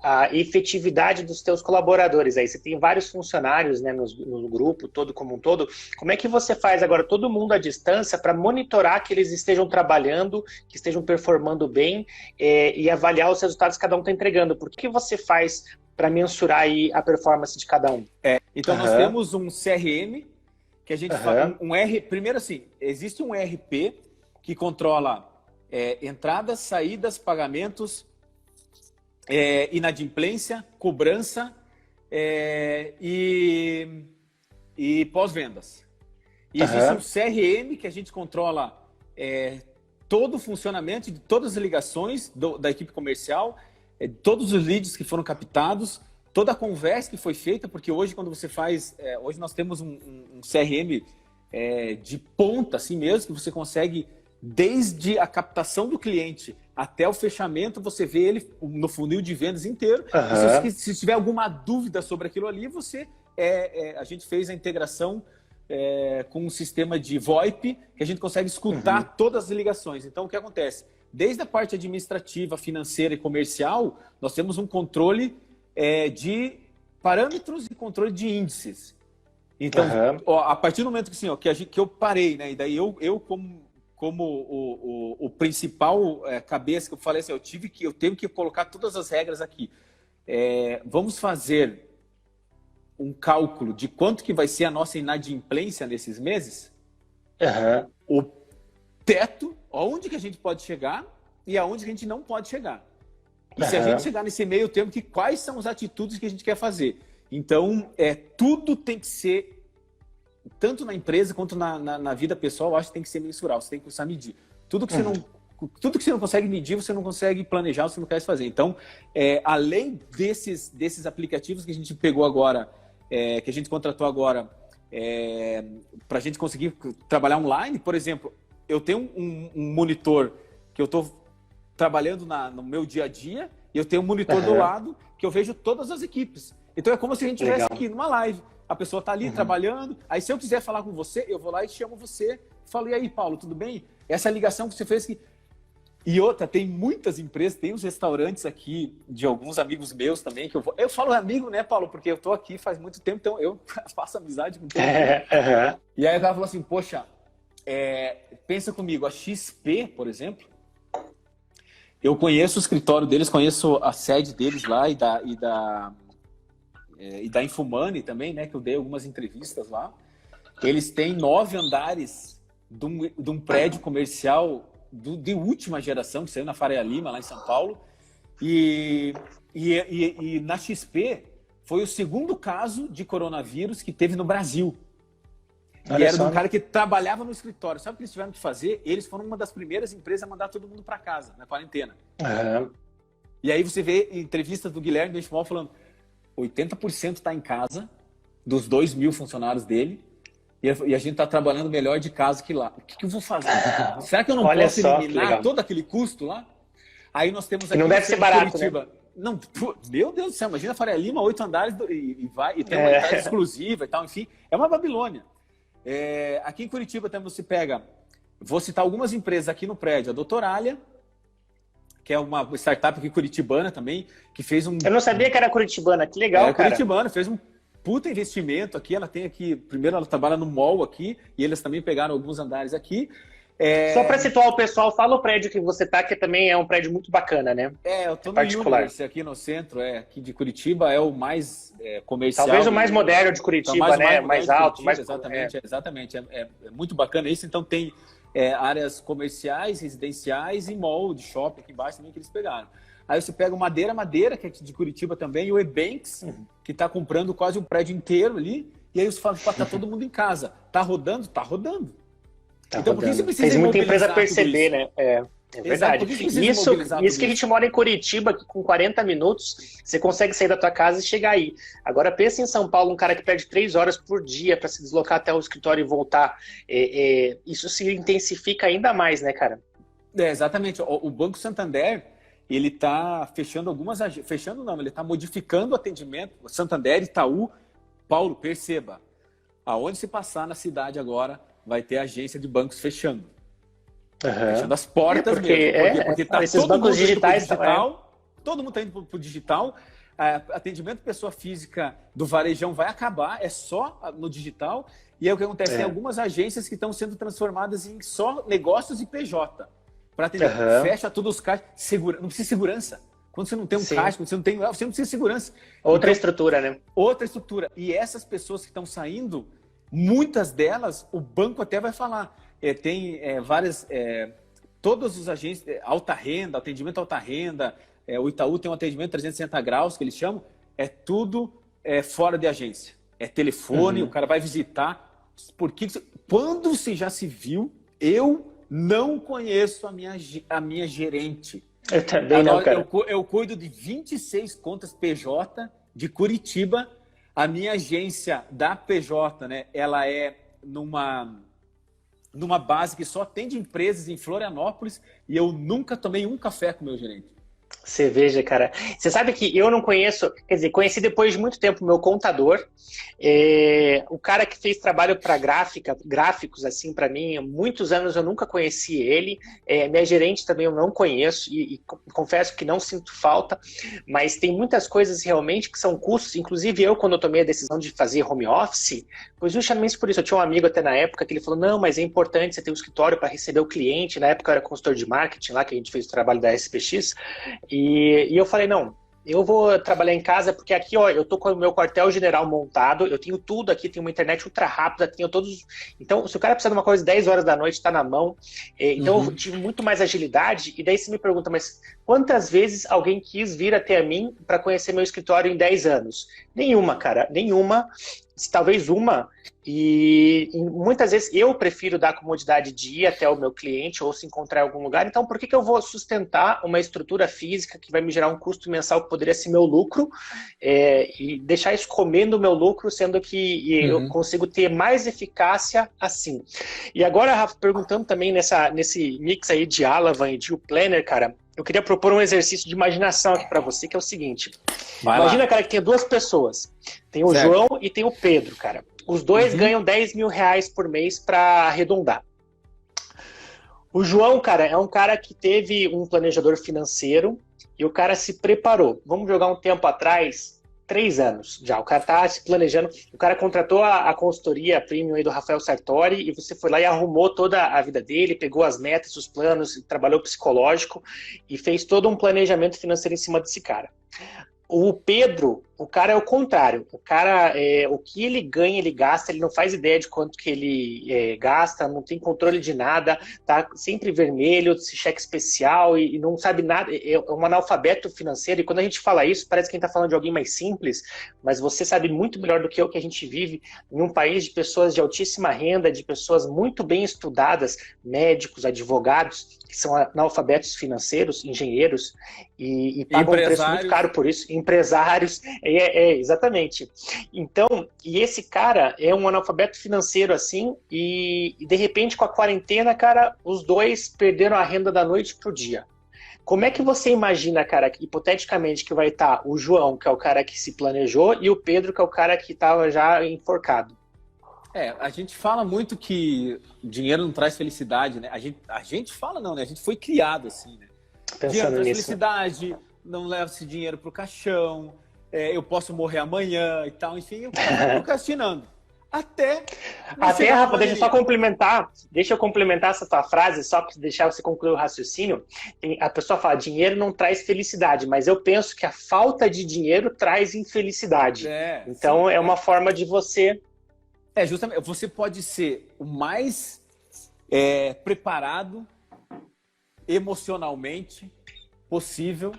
a efetividade dos teus colaboradores? Aí você tem vários funcionários, né, no grupo, todo como um todo. Como é que você faz agora, todo mundo à distância, para monitorar que eles estejam trabalhando, que estejam performando bem e avaliar os resultados que cada um está entregando? Por que você faz para mensurar aí a performance de cada um? Então nós temos um CRM que a gente faz primeiro assim, existe um ERP que controla entradas, saídas, pagamentos, inadimplência, cobrança e pós-vendas. E existe um CRM que a gente controla todo o funcionamento de todas as ligações da equipe comercial, todos os leads que foram captados, toda a conversa que foi feita, porque hoje quando você faz... hoje nós temos um CRM de ponta, assim mesmo, que você consegue, desde a captação do cliente até o fechamento, você vê ele no funil de vendas inteiro. Se tiver alguma dúvida sobre aquilo ali, a gente fez a integração com um sistema de VoIP, que a gente consegue escutar todas as ligações. Então, o que acontece? Desde a parte administrativa, financeira e comercial, nós temos um controle de parâmetros e controle de índices. Então, a partir do momento que eu parei, né, e daí eu como o principal cabeça, que eu falei assim, eu tenho que colocar todas as regras aqui. Vamos fazer um cálculo de quanto que vai ser a nossa inadimplência nesses meses, o teto, aonde que a gente pode chegar e aonde que a gente não pode chegar. E se a gente chegar nesse meio tempo, quais são as atitudes que a gente quer fazer? Então, tudo tem que ser, tanto na empresa quanto na vida pessoal, eu acho que tem que ser mensural, você tem que começar a medir. Tudo que você não consegue medir, você não consegue planejar, você não quer fazer. Então, além desses aplicativos que a gente pegou agora que a gente contratou agora para a gente conseguir trabalhar online, por exemplo, eu tenho um monitor que eu estou trabalhando no meu dia a dia e eu tenho um monitor do lado que eu vejo todas as equipes. Então é como se a gente estivesse aqui numa live. A pessoa está ali trabalhando, aí se eu quiser falar com você, eu vou lá e chamo você, falo, e aí, Paulo, tudo bem? Essa ligação que você fez que... E outra, tem muitas empresas, tem uns restaurantes aqui, de alguns amigos meus também, que eu falo amigo, né, Paulo, porque eu tô aqui faz muito tempo, então eu faço amizade com todo mundo. E aí o cara falou assim, poxa, pensa comigo, a XP, por exemplo, eu conheço o escritório deles, conheço a sede deles lá e da Infumani também, né, que eu dei algumas entrevistas lá. Eles têm 9 andares de um prédio comercial de última geração, que saiu na Faria Lima, lá em São Paulo. E na XP foi o segundo caso de coronavírus que teve no Brasil. E era de um cara que trabalhava no escritório. Sabe o que eles tiveram que fazer? Eles foram uma das primeiras empresas a mandar todo mundo para casa, na quarentena. E aí você vê entrevistas do Guilherme Benchimol falando 80% está em casa, dos 2.000 funcionários dele, e a gente está trabalhando melhor de casa que lá. O que eu vou fazer? Será que eu não posso eliminar todo aquele custo lá? Aí nós temos aqui... Não deve ser barato, Curitiba. Né? Não, meu Deus do céu, imagina a Faria Lima, 8 andares e tem uma entrada exclusiva e tal, enfim, é uma Babilônia. Aqui em Curitiba também você pega, vou citar algumas empresas aqui no prédio, a Doutoralia, que é uma startup aqui curitibana também, que fez um... Eu não sabia que era curitibana, que legal, cara. Curitibana, fez um puta investimento aqui, ela tem aqui, primeiro ela trabalha no mall aqui, e eles também pegaram alguns andares aqui. Só para situar o pessoal, fala o prédio que você tá, que também é um prédio muito bacana, né? Eu tô no Universe, aqui no centro, aqui de Curitiba, é o mais comercial. Talvez o mais moderno de Curitiba, né? Mais alto, mais... Exatamente, é muito bacana isso, então tem áreas comerciais, residenciais e mall de shopping aqui embaixo também que eles pegaram. Aí você pega o Madeira, que é de Curitiba também, e o Ebanks, que está comprando quase um prédio inteiro ali, e aí você fala, tá todo mundo em casa. Tá rodando? Tá rodando. Então, por que você precisa Fez muita empresa perceber, né? É verdade. Isso que a gente mora em Curitiba, que com 40 minutos, você consegue sair da tua casa e chegar aí. Agora, pensa em São Paulo, um cara que perde 3 horas por dia para se deslocar até o escritório e voltar. Isso se intensifica ainda mais, né, cara? Exatamente. O Banco Santander, ele está fechando ele está modificando o atendimento. O Santander, Itaú, Paulo, perceba, aonde se passar na cidade agora, vai ter agência de bancos fechando. Fechando as portas mesmo. Porque tá esses bancos digitais digital, todo mundo está indo para o digital. Atendimento pessoa física do varejão vai acabar, é só no digital. E aí o que acontece? Tem algumas agências que estão sendo transformadas em só negócios e PJ. Para atender, fecha tudo os caixas, não precisa de segurança. Quando você não tem um caixa, quando você não precisa de segurança. Outra estrutura, né? Outra estrutura. E essas pessoas que estão saindo, muitas delas, o banco até vai falar. Tem várias, todos os agentes, alta renda, atendimento alta renda, o Itaú tem um atendimento 360 graus, que eles chamam, tudo fora de agência. É telefone, o cara vai visitar. Quando você já se viu, eu não conheço a minha gerente. Eu também não, cara. Eu cuido de 26 contas PJ de Curitiba. A minha agência da PJ, né, ela é numa base que só atende empresas em Florianópolis e eu nunca tomei um café com o meu gerente. Você veja, cara. Você sabe que eu não conheço, quer dizer, conheci depois de muito tempo o meu contador, o cara que fez trabalho para gráficos, assim, para mim, há muitos anos eu nunca conheci ele, minha gerente também eu não conheço e confesso que não sinto falta, mas tem muitas coisas realmente que são custos, inclusive eu, quando eu tomei a decisão de fazer home office, foi justamente por isso, eu tinha um amigo até na época que ele falou, não, mas é importante você ter um escritório para receber o cliente, na época eu era consultor de marketing lá, que a gente fez o trabalho da SPX, e eu falei, não, eu vou trabalhar em casa porque aqui, ó, eu tô com o meu quartel-general montado, eu tenho tudo aqui, tenho uma internet ultra rápida, tenho todos... Então, se o cara precisa de uma coisa 10 horas da noite, tá na mão. Então, eu tive muito mais agilidade, e daí você me pergunta, mas quantas vezes alguém quis vir até a mim para conhecer meu escritório em 10 anos? Nenhuma, cara, nenhuma. talvez uma, e muitas vezes eu prefiro dar a comodidade de ir até o meu cliente ou se encontrar em algum lugar, então por que que eu vou sustentar uma estrutura física que vai me gerar um custo mensal que poderia ser meu lucro, e deixar isso comendo o meu lucro, sendo que eu consigo ter mais eficácia assim. E agora, Rafa, perguntando também nesse mix aí de Alavan e de Planner, cara, eu queria propor um exercício de imaginação aqui para você, que é o seguinte. Imagina, cara, que tem duas pessoas. Tem o João e tem o Pedro, cara. Os dois ganham 10 mil reais por mês para arredondar. O João, cara, é um cara que teve um planejador financeiro e o cara se preparou. Vamos jogar um tempo atrás, 3 anos já. O cara tá se planejando. O cara contratou a consultoria premium aí do Rafael Sartori e você foi lá e arrumou toda a vida dele, pegou as metas, os planos, trabalhou psicológico e fez todo um planejamento financeiro em cima desse cara. O Pedro, o cara é o contrário. O cara, o que ele ganha, ele gasta, ele não faz ideia de quanto que ele gasta, não tem controle de nada, tá sempre vermelho, cheque especial e não sabe nada. É um analfabeto financeiro. E quando a gente fala isso, parece que a gente está falando de alguém mais simples, mas você sabe muito melhor do que eu que a gente vive em um país de pessoas de altíssima renda, de pessoas muito bem estudadas, médicos, advogados, que são analfabetos financeiros, engenheiros, e pagam um preço muito caro por isso, empresários, exatamente. Então, e esse cara é um analfabeto financeiro assim, e de repente com a quarentena, cara, os dois perderam a renda da noite pro dia. Como é que você imagina, cara, hipoteticamente, que vai estar o João, que é o cara que se planejou, e o Pedro, que é o cara que estava já enforcado? A gente fala muito que dinheiro não traz felicidade, né? A gente fala não, né? A gente foi criado assim, né? Dinheiro traz felicidade, não leva esse dinheiro pro caixão, eu posso morrer amanhã e tal, enfim, eu fico procrastinando. Até, Rafa, deixa eu complementar essa tua frase, só para deixar você concluir o raciocínio. A pessoa fala, dinheiro não traz felicidade, mas eu penso que a falta de dinheiro traz infelicidade. Então, sim, é uma forma de você... Justamente, você pode ser o mais preparado emocionalmente possível,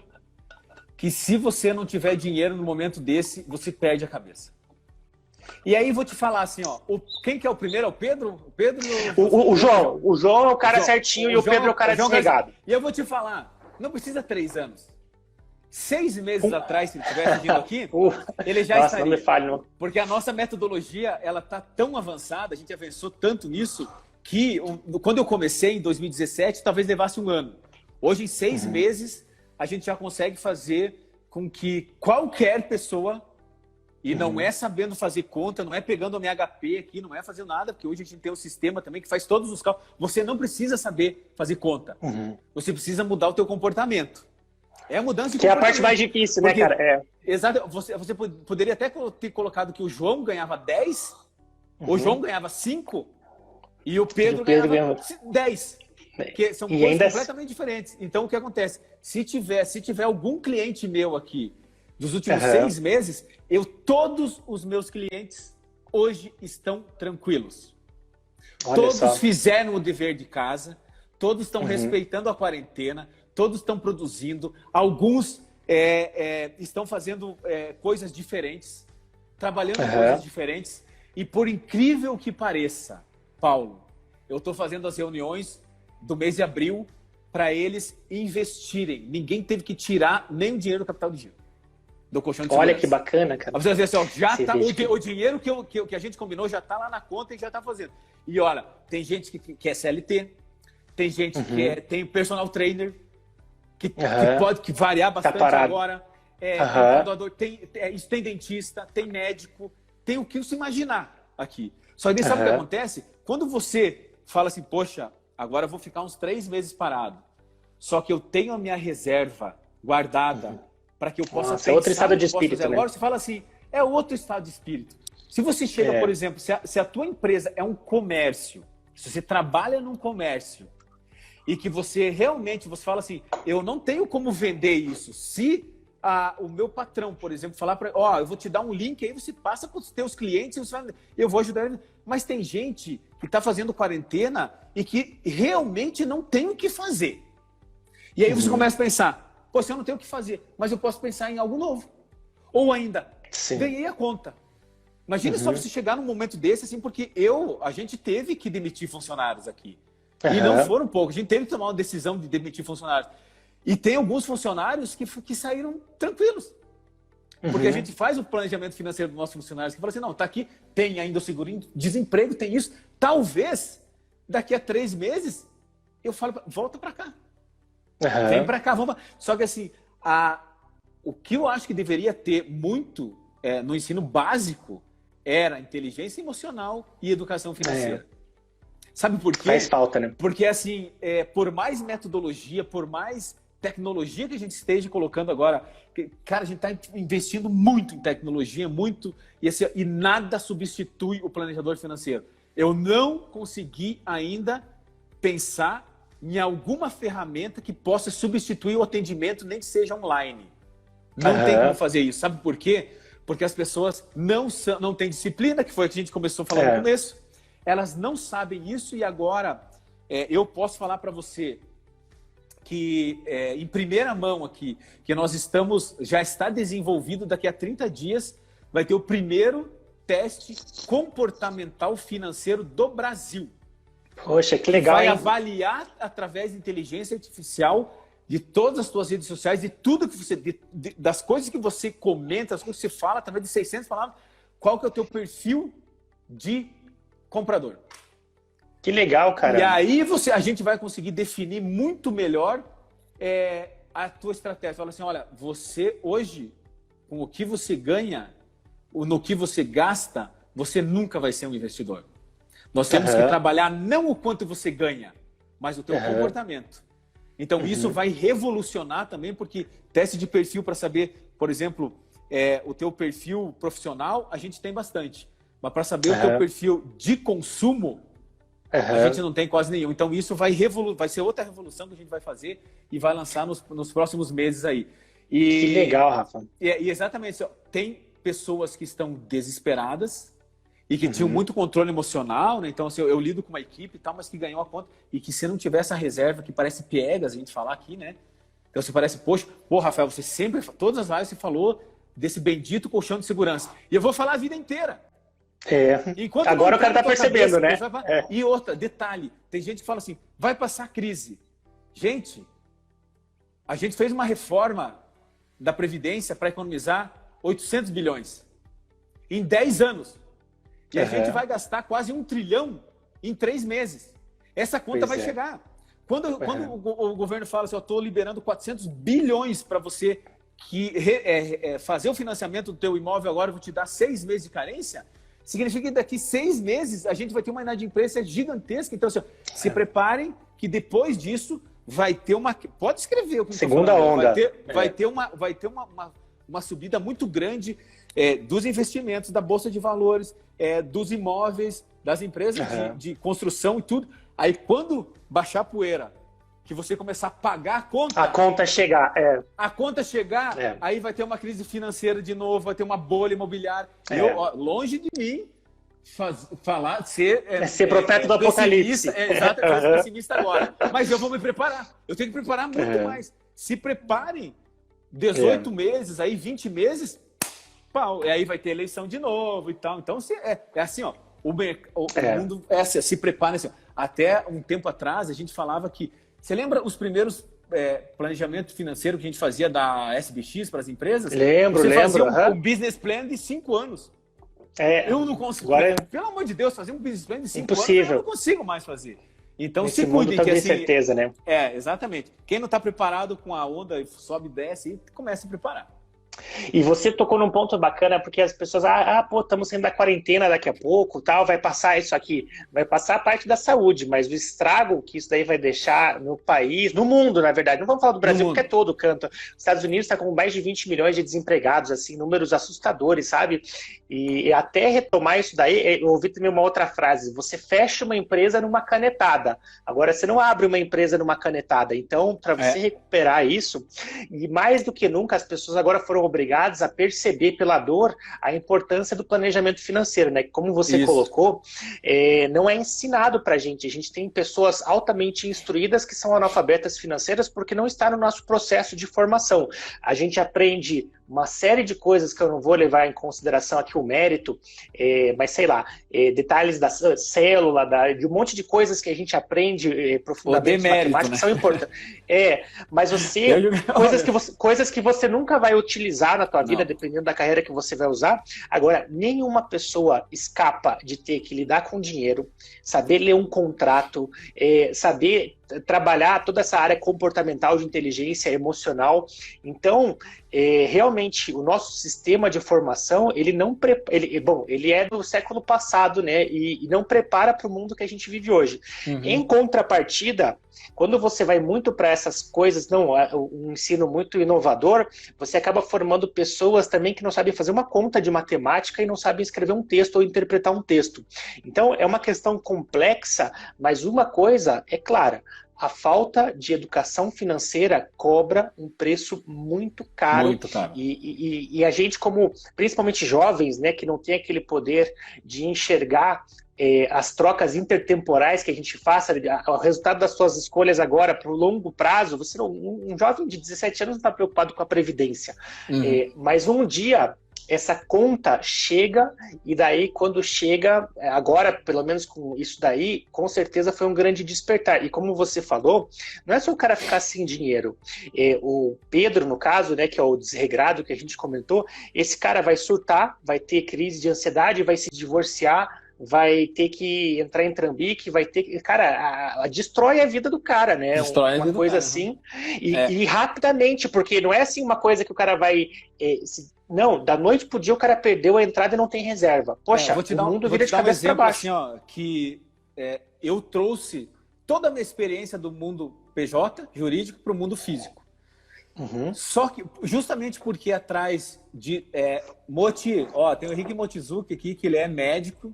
que se você não tiver dinheiro no momento desse, você perde a cabeça. E aí vou te falar assim, ó, quem que é o primeiro? É o Pedro? O João. O João é o cara certinho e o Pedro é o cara desregado. E eu vou te falar, não precisa 3 anos. 6 meses atrás, se ele estivesse vindo aqui, ele já estaria. Não me fale, não. Porque a nossa metodologia, ela tá tão avançada, a gente avançou tanto nisso, que quando eu comecei em 2017, talvez levasse 1 ano. Hoje, em 6 meses, a gente já consegue fazer com que qualquer pessoa, e não é sabendo fazer conta, não é pegando a minha HP aqui, não é fazendo nada, porque hoje a gente tem um sistema também que faz todos os cálculos. Você não precisa saber fazer conta. Você precisa mudar o teu comportamento. É a mudança de que é a parte mais difícil, porque, né, cara? Exato. Você poderia até ter colocado que o João ganhava 10, o João ganhava 5 e o Pedro ganhava 10. Porque são coisas completamente diferentes. Então, o que acontece? Se tiver algum cliente meu aqui dos últimos 6 meses, todos os meus clientes hoje estão tranquilos. Todos fizeram o dever de casa, todos estão respeitando a quarentena, todos estão produzindo, alguns estão fazendo coisas diferentes, trabalhando em coisas diferentes. E por incrível que pareça, Paulo, eu estou fazendo as reuniões do mês de abril para eles investirem. Ninguém teve que tirar nem o dinheiro do capital de giro, do colchão de segurança. Olha que bacana, cara. Você dizer assim, já tá, o dinheiro que a gente combinou já está lá na conta e já está fazendo. E olha, tem gente que é CLT, tem gente que tem personal trainer, que pode variar bastante agora. Tem dentista, tem médico, tem o que se imaginar aqui. Só que sabe o que acontece? Quando você fala assim, poxa, agora eu vou ficar uns 3 meses parado, só que eu tenho a minha reserva guardada para que eu possa pensar outro estado de espírito, agora, você fala assim, é outro estado de espírito. Se você chega, por exemplo, se a tua empresa é um comércio, se você trabalha num comércio, e que você realmente, você fala assim, eu não tenho como vender isso. Se o meu patrão, por exemplo, falar para eu vou te dar um link, aí você passa para os teus clientes, e você vai, eu vou ajudar ele. Mas tem gente que está fazendo quarentena e que realmente não tem o que fazer. E aí você começa a pensar, pô, se eu não tenho o que fazer, mas eu posso pensar em algo novo. Ou ainda, ganhei a conta. Imagina só você chegar num momento desse, assim, porque a gente teve que demitir funcionários aqui. E não foram poucos. A gente teve que tomar uma decisão de demitir funcionários. E tem alguns funcionários que saíram tranquilos. Porque a gente faz o planejamento financeiro dos nossos funcionários, que fala assim, não, tá aqui, tem ainda o seguro-desemprego, tem isso. Talvez, daqui a 3 meses, eu falo, volta para cá. Vem para cá, vamos. Só que assim, o que eu acho que deveria ter muito no ensino básico era inteligência emocional e educação financeira. Sabe por quê? Faz falta, né? Porque assim, por mais metodologia, por mais tecnologia que a gente esteja colocando agora, cara, a gente está investindo muito em tecnologia, muito, e nada substitui o planejador financeiro. Eu não consegui ainda pensar em alguma ferramenta que possa substituir o atendimento, nem que seja online. Não tem como fazer isso. Sabe por quê? Porque as pessoas não têm disciplina, que foi o que a gente começou a falar no começo. Elas não sabem isso e agora eu posso falar para você que em primeira mão aqui, que já está desenvolvido, daqui a 30 dias, vai ter o primeiro teste comportamental financeiro do Brasil. Poxa, que legal, vai hein? avaliar através de inteligência artificial de todas as suas redes sociais, de tudo que você, das coisas que você comenta, das coisas que você fala, através de 600 palavras, qual que é o teu perfil de comprador. Que legal, cara. E aí a gente vai conseguir definir muito melhor a tua estratégia. Fala assim, olha, você hoje, com o que você ganha, no que você gasta, você nunca vai ser um investidor. Nós temos que trabalhar não o quanto você ganha, mas o teu comportamento. Então, isso vai revolucionar também, porque teste de perfil para saber, por exemplo, o teu perfil profissional, a gente tem bastante. Mas para saber o teu perfil de consumo, a gente não tem quase nenhum. Então, isso vai ser outra revolução que a gente vai fazer e vai lançar nos próximos meses aí. Que legal, Rafa. E exatamente, tem pessoas que estão desesperadas, e que tinham muito controle emocional, né? Então, assim, eu lido com uma equipe e tal, mas que ganhou a conta. E que se não tiver essa reserva, que parece piegas a gente falar aqui, né? Então, você parece, poxa, Rafael, você sempre, todas as lives você falou desse bendito colchão de segurança. E eu vou falar a vida inteira. Agora o cara tá percebendo, né? E outra, detalhe, tem gente que fala assim, vai passar crise. Gente, a gente fez uma reforma da Previdência para economizar 800 bilhões em 10 anos. E a gente vai gastar quase 1 trilhão em 3 meses. Essa conta vai chegar. Quando o governo fala assim, eu estou liberando 400 bilhões para você fazer o financiamento do teu imóvel agora, eu vou te dar 6 meses de carência, significa que daqui 6 meses a gente vai ter uma inadimplência gigantesca. Então, assim, se preparem que depois disso vai ter uma... Pode escrever o que segunda onda. Vai ter uma subida muito grande dos investimentos, da Bolsa de Valores, dos imóveis, das empresas de construção e tudo. Aí, quando baixar a poeira, que você começar a pagar a conta... A conta chegar, aí vai ter uma crise financeira de novo, vai ter uma bolha imobiliária. Longe de mim falar, ser profeta do apocalipse. Exatamente, pessimista agora. Mas eu vou me preparar. Eu tenho que preparar muito mais. Se preparem 18 meses, aí 20 meses... E aí vai ter eleição de novo e tal. Então, assim, ó, o mundo assim, se prepara. Assim, até um tempo atrás, a gente falava que... Você lembra os primeiros planejamento financeiro que a gente fazia da SBX para as empresas? Lembro. Você fazia um business plan de 5 anos. Eu não consigo. Pelo amor de Deus, fazer um business plan de 5 anos, eu não consigo mais fazer. Então, se cuidem. Que assim, certeza, né? Exatamente. Quem não está preparado com a onda, sobe e desce, começa a preparar. E você tocou num ponto bacana, porque as pessoas, estamos saindo da quarentena daqui a pouco, tal, vai passar isso aqui, vai passar a parte da saúde, mas o estrago que isso daí vai deixar no país, no mundo, na verdade, não vamos falar do Brasil, porque é todo canto. Os Estados Unidos está com mais de 20 milhões de desempregados, assim, números assustadores, sabe? E até retomar isso daí, eu ouvi também uma outra frase, você fecha uma empresa numa canetada, agora você não abre uma empresa numa canetada, então, para você recuperar isso, e mais do que nunca, as pessoas agora foram obrigados a perceber pela dor a importância do planejamento financeiro, né? Como você colocou, não é ensinado pra gente. A gente tem pessoas altamente instruídas que são analfabetas financeiras porque não está no nosso processo de formação. A gente aprende uma série de coisas que eu não vou levar em consideração aqui o mérito, mas sei lá, detalhes da célula, de um monte de coisas que a gente aprende profundamente em matemática, né? são importantes. Mas coisas que você nunca vai utilizar na tua vida, dependendo da carreira que você vai usar. Agora, nenhuma pessoa escapa de ter que lidar com dinheiro, saber ler um contrato, saber trabalhar toda essa área comportamental de inteligência emocional. Então, realmente, o nosso sistema de formação, ele é do século passado, né? E não prepara para o mundo que a gente vive hoje. Uhum. Em contrapartida, quando você vai muito para essas coisas, um ensino muito inovador, você acaba formando pessoas também que não sabem fazer uma conta de matemática e não sabem escrever um texto ou interpretar um texto. Então, é uma questão complexa, mas uma coisa é clara: a falta de educação financeira cobra um preço muito caro. Muito caro. E a gente, como principalmente jovens, né, que não tem aquele poder de enxergar as trocas intertemporais que a gente faça, o resultado das suas escolhas agora para o longo prazo. Um jovem de 17 anos não está preocupado com a previdência. Uhum. Mas um dia essa conta chega, e daí quando chega, agora pelo menos com isso daí, com certeza foi um grande despertar. E como você falou, não é só o cara ficar sem dinheiro. O Pedro, no caso, né, que é o desregrado que a gente comentou, esse cara vai surtar, vai ter crise de ansiedade, vai se divorciar, vai ter que entrar em trambique, vai ter que... Cara, destrói a vida do cara, né? Destrói uma coisa assim. E rapidamente, porque não é assim uma coisa que o cara vai... Não, da noite pro dia o cara perdeu a entrada e não tem reserva. Poxa, o mundo vira de cabeça para baixo. Assim, ó, que eu trouxe toda a minha experiência do mundo PJ, jurídico, para o mundo físico. Uhum. Só que, justamente porque atrás de... tem o Henrique Mochizuki aqui, que ele é médico,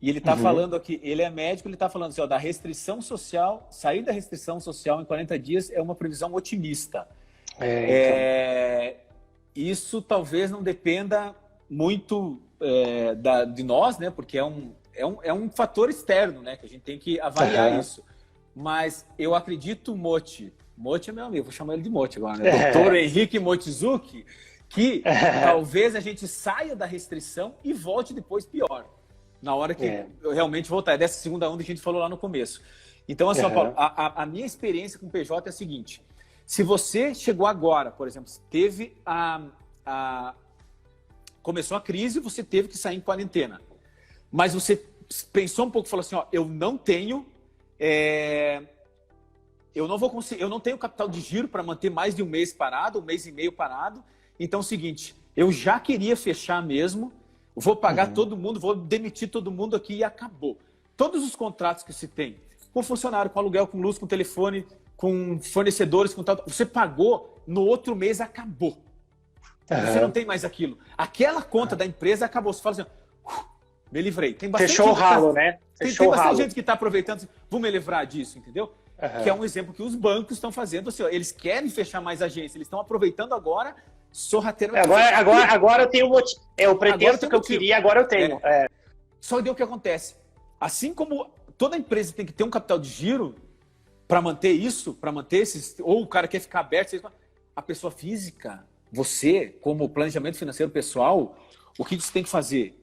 e ele está falando aqui, ele é médico, ele está falando assim, da restrição social, sair da restrição social em 40 dias é uma previsão otimista. Isso talvez não dependa muito de nós, né? Porque é um fator externo, né? Que a gente tem que avaliar isso. Mas eu acredito, Mochi é meu amigo, vou chamar ele de Mochi agora, né? Doutor Henrique Mochizuki, que talvez a gente saia da restrição e volte depois pior. Na hora que eu realmente voltar. Dessa segunda onda que a gente falou lá no começo. Então, assim, Paulo, a minha experiência com o PJ é a seguinte: se você chegou agora, por exemplo, teve começou a crise, você teve que sair em quarentena. Mas você pensou um pouco e falou assim, eu não tenho... eu não vou conseguir, eu não tenho capital de giro para manter mais de um mês parado, um mês e meio parado. Então é o seguinte, eu já queria fechar mesmo, vou pagar todo mundo, vou demitir todo mundo aqui e acabou. Todos os contratos que se tem, com funcionário, com aluguel, com luz, com telefone, com fornecedores, com tal, você pagou, no outro mês acabou. Você não tem mais aquilo. Aquela conta da empresa acabou. Você fala assim, me livrei. Tem bastante fechou o ralo, né? Tem bastante gente que está aproveitando, assim, vou me livrar disso, entendeu? Que é um exemplo que os bancos estão fazendo. Assim, eles querem fechar mais agências, eles estão aproveitando agora, sorrateiramente. Agora eu tenho o motivo. O pretexto que eu queria, agora eu tenho. Só que o que acontece? Assim como toda empresa tem que ter um capital de giro para manter isso, para manter esses... Ou o cara quer ficar aberto, a pessoa física... Você, como planejamento financeiro pessoal, o que você tem que fazer?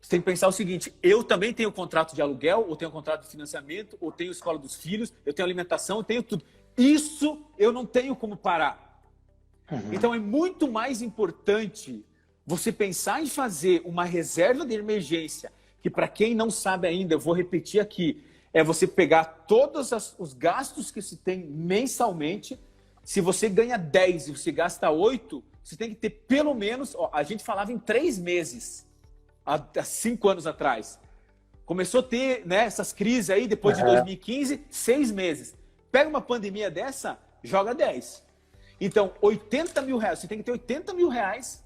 Você tem que pensar o seguinte, eu também tenho contrato de aluguel, ou tenho contrato de financiamento, ou tenho escola dos filhos, eu tenho alimentação, eu tenho tudo. Isso eu não tenho como parar. Então é muito mais importante você pensar em fazer uma reserva de emergência, que para quem não sabe ainda, eu vou repetir aqui, é você pegar todos os gastos que se tem mensalmente. Se você ganha 10 e você gasta 8, você tem que ter pelo menos... a gente falava em 3 meses, há 5 anos atrás. Começou a ter, né, essas crises aí, depois de 2015, 6 meses. Pega uma pandemia dessa, joga 10. Então, 80 mil reais. Você tem que ter 80 mil reais.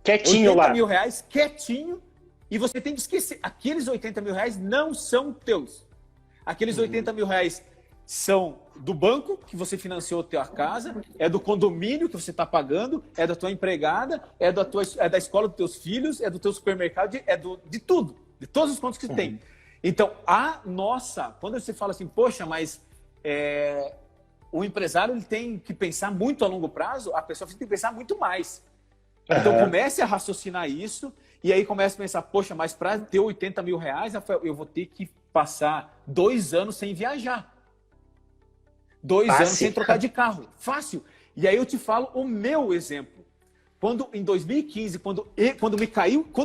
Quietinho 80 lá. mil reais, quietinho. E você tem que esquecer. Aqueles 80 mil reais não são teus. Aqueles 80 mil reais... são do banco que você financiou a tua casa, é do condomínio que você está pagando, é da tua empregada, é da escola dos teus filhos, é do teu supermercado, de tudo, de todos os contos que você tem. Então, quando você fala assim, poxa, mas o empresário ele tem que pensar muito a longo prazo, a pessoa tem que pensar muito mais. Então comece a raciocinar isso e aí comece a pensar, poxa, mas para ter 80 mil reais, Rafael, eu vou ter que passar 2 anos sem viajar. 2 anos sem trocar de carro. Fácil. E aí eu te falo o meu exemplo. Quando em 2015, quando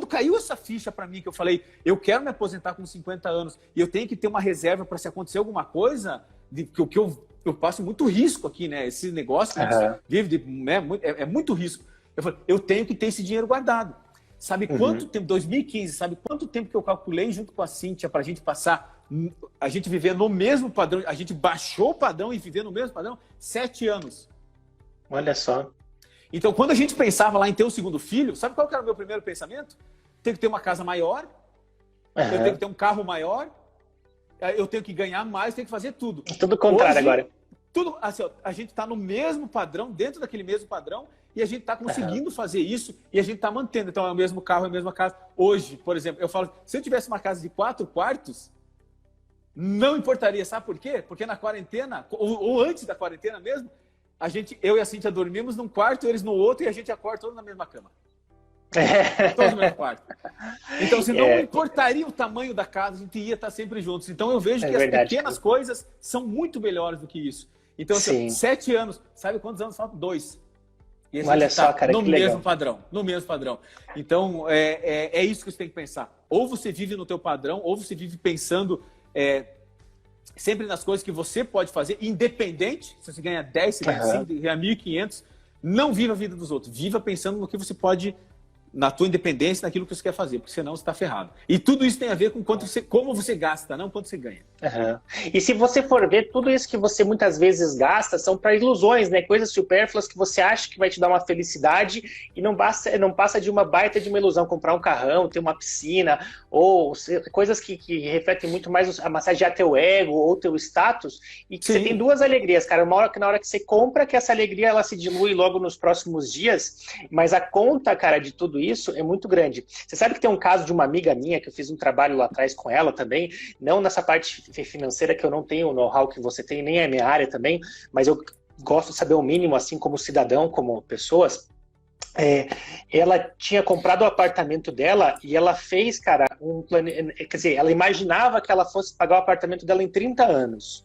caiu essa ficha para mim, que eu falei, eu quero me aposentar com 50 anos e eu tenho que ter uma reserva para se acontecer alguma coisa, que eu passo muito risco aqui, né? Esse negócio que a gente vive, é muito risco. Eu falei, eu tenho que ter esse dinheiro guardado. Sabe quanto tempo, 2015, sabe quanto tempo que eu calculei junto com a Cíntia para a gente passar, a gente viver no mesmo padrão, a gente baixou o padrão e viver no mesmo padrão? 7 anos. Olha só. Então, quando a gente pensava lá em ter um segundo filho, sabe qual que era o meu primeiro pensamento? Tenho que ter uma casa maior, eu tenho que ter um carro maior, eu tenho que ganhar mais, tenho que fazer tudo. Tudo contrário agora. Tudo, assim, ó, a gente está no mesmo padrão, dentro daquele mesmo padrão, e a gente está conseguindo fazer isso, e a gente está mantendo. Então, é o mesmo carro, é a mesma casa. Hoje, por exemplo, eu falo, se eu tivesse uma casa de 4 quartos, não importaria, sabe por quê? Porque na quarentena, ou antes da quarentena mesmo, eu e a Cíntia dormimos num quarto, eles no outro, e a gente acorda todos na mesma cama. Todos no mesmo quarto. Então, se não importaria o tamanho da casa, a gente ia estar sempre juntos. Então, eu vejo que as pequenas coisas são muito melhores do que isso. Então, assim, 7 anos, sabe quantos anos faltam? 2. E a gente olha só, cara, no que mesmo legal. padrão, no mesmo padrão. Então, é isso que você tem que pensar. Ou você vive no teu padrão, ou você vive pensando sempre nas coisas que você pode fazer, independente, se você ganha 10, se ganha 5, ganha 1.500, não viva a vida dos outros. Viva pensando no que você pode, na tua independência, naquilo que você quer fazer, porque senão você está ferrado. E tudo isso tem a ver com como você gasta, não quanto você ganha. E se você for ver, tudo isso que você muitas vezes gasta são para ilusões, né? Coisas supérfluas que você acha que vai te dar uma felicidade e não passa de uma baita de uma ilusão. Comprar um carrão, ter uma piscina, ou coisas que refletem muito mais a massagear teu ego ou teu status, e que você tem duas alegrias, cara. Uma hora que na hora que você compra, que essa alegria ela se dilui logo nos próximos dias, mas a conta, cara, de tudo isso é muito grande. Você sabe que tem um caso de uma amiga minha, que eu fiz um trabalho lá atrás com ela também, não nessa parte financeira, que eu não tenho o know-how que você tem, nem é minha área também, mas eu gosto de saber o mínimo, assim como cidadão, como pessoas. Ela tinha comprado o apartamento dela e ela fez, cara, quer dizer, ela imaginava que ela fosse pagar o apartamento dela em 30 anos.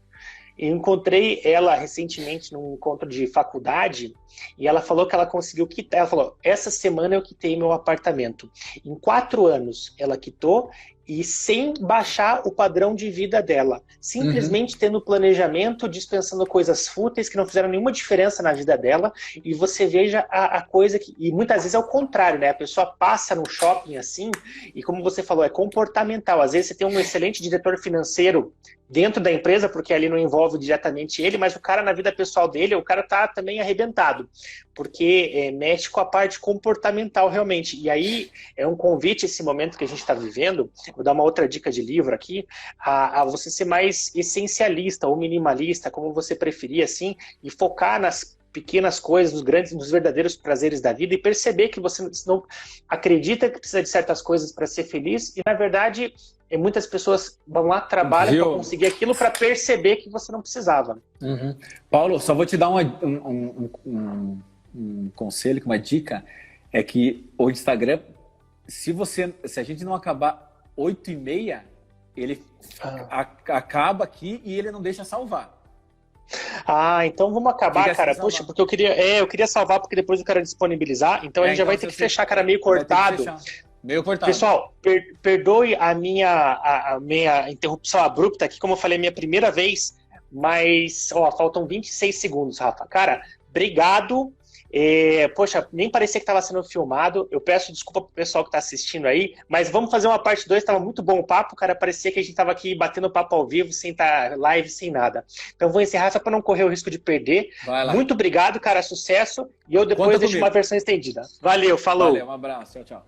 Eu encontrei ela recentemente num encontro de faculdade e ela falou que ela conseguiu quitar. Ela falou, essa semana eu quitei meu apartamento. Em 4 anos ela quitou e sem baixar o padrão de vida dela. Simplesmente tendo planejamento, dispensando coisas fúteis que não fizeram nenhuma diferença na vida dela. E você veja a coisa que... E muitas vezes é o contrário, né? A pessoa passa no shopping assim e, como você falou, é comportamental. Às vezes você tem um excelente diretor financeiro dentro da empresa, porque ali não envolve diretamente ele, mas o cara na vida pessoal dele, o cara tá também arrebentado, porque mexe com a parte comportamental realmente. E aí é um convite, esse momento que a gente está vivendo, vou dar uma outra dica de livro aqui, a você ser mais essencialista ou minimalista, como você preferir, assim, e focar nas pequenas coisas, nos verdadeiros prazeres da vida, e perceber que você não acredita que precisa de certas coisas para ser feliz, e na verdade muitas pessoas vão lá, trabalham para conseguir aquilo, para perceber que você não precisava. Paulo, só vou te dar um conselho, uma dica, é que o Instagram, se a gente não acabar 8h30, ele acaba aqui e ele não deixa salvar. Então vamos acabar, cara. Poxa, porque eu queria salvar, porque depois eu quero disponibilizar, então a gente já vai ter que fechar, cara, meio cortado. Meio cortado. Pessoal, perdoe a minha interrupção abrupta aqui, como eu falei, é minha primeira vez, mas faltam 26 segundos, Rafa. Cara, obrigado. Poxa, nem parecia que estava sendo filmado. Eu peço desculpa pro pessoal que está assistindo aí, mas vamos fazer uma parte 2. Estava muito bom o papo, cara. Parecia que a gente estava aqui batendo papo ao vivo, sem estar live, sem nada. Então vou encerrar só para não correr o risco de perder. Muito obrigado, cara. Sucesso. E eu depois deixo uma versão estendida. Valeu, falou. Valeu, um abraço. Tchau, tchau.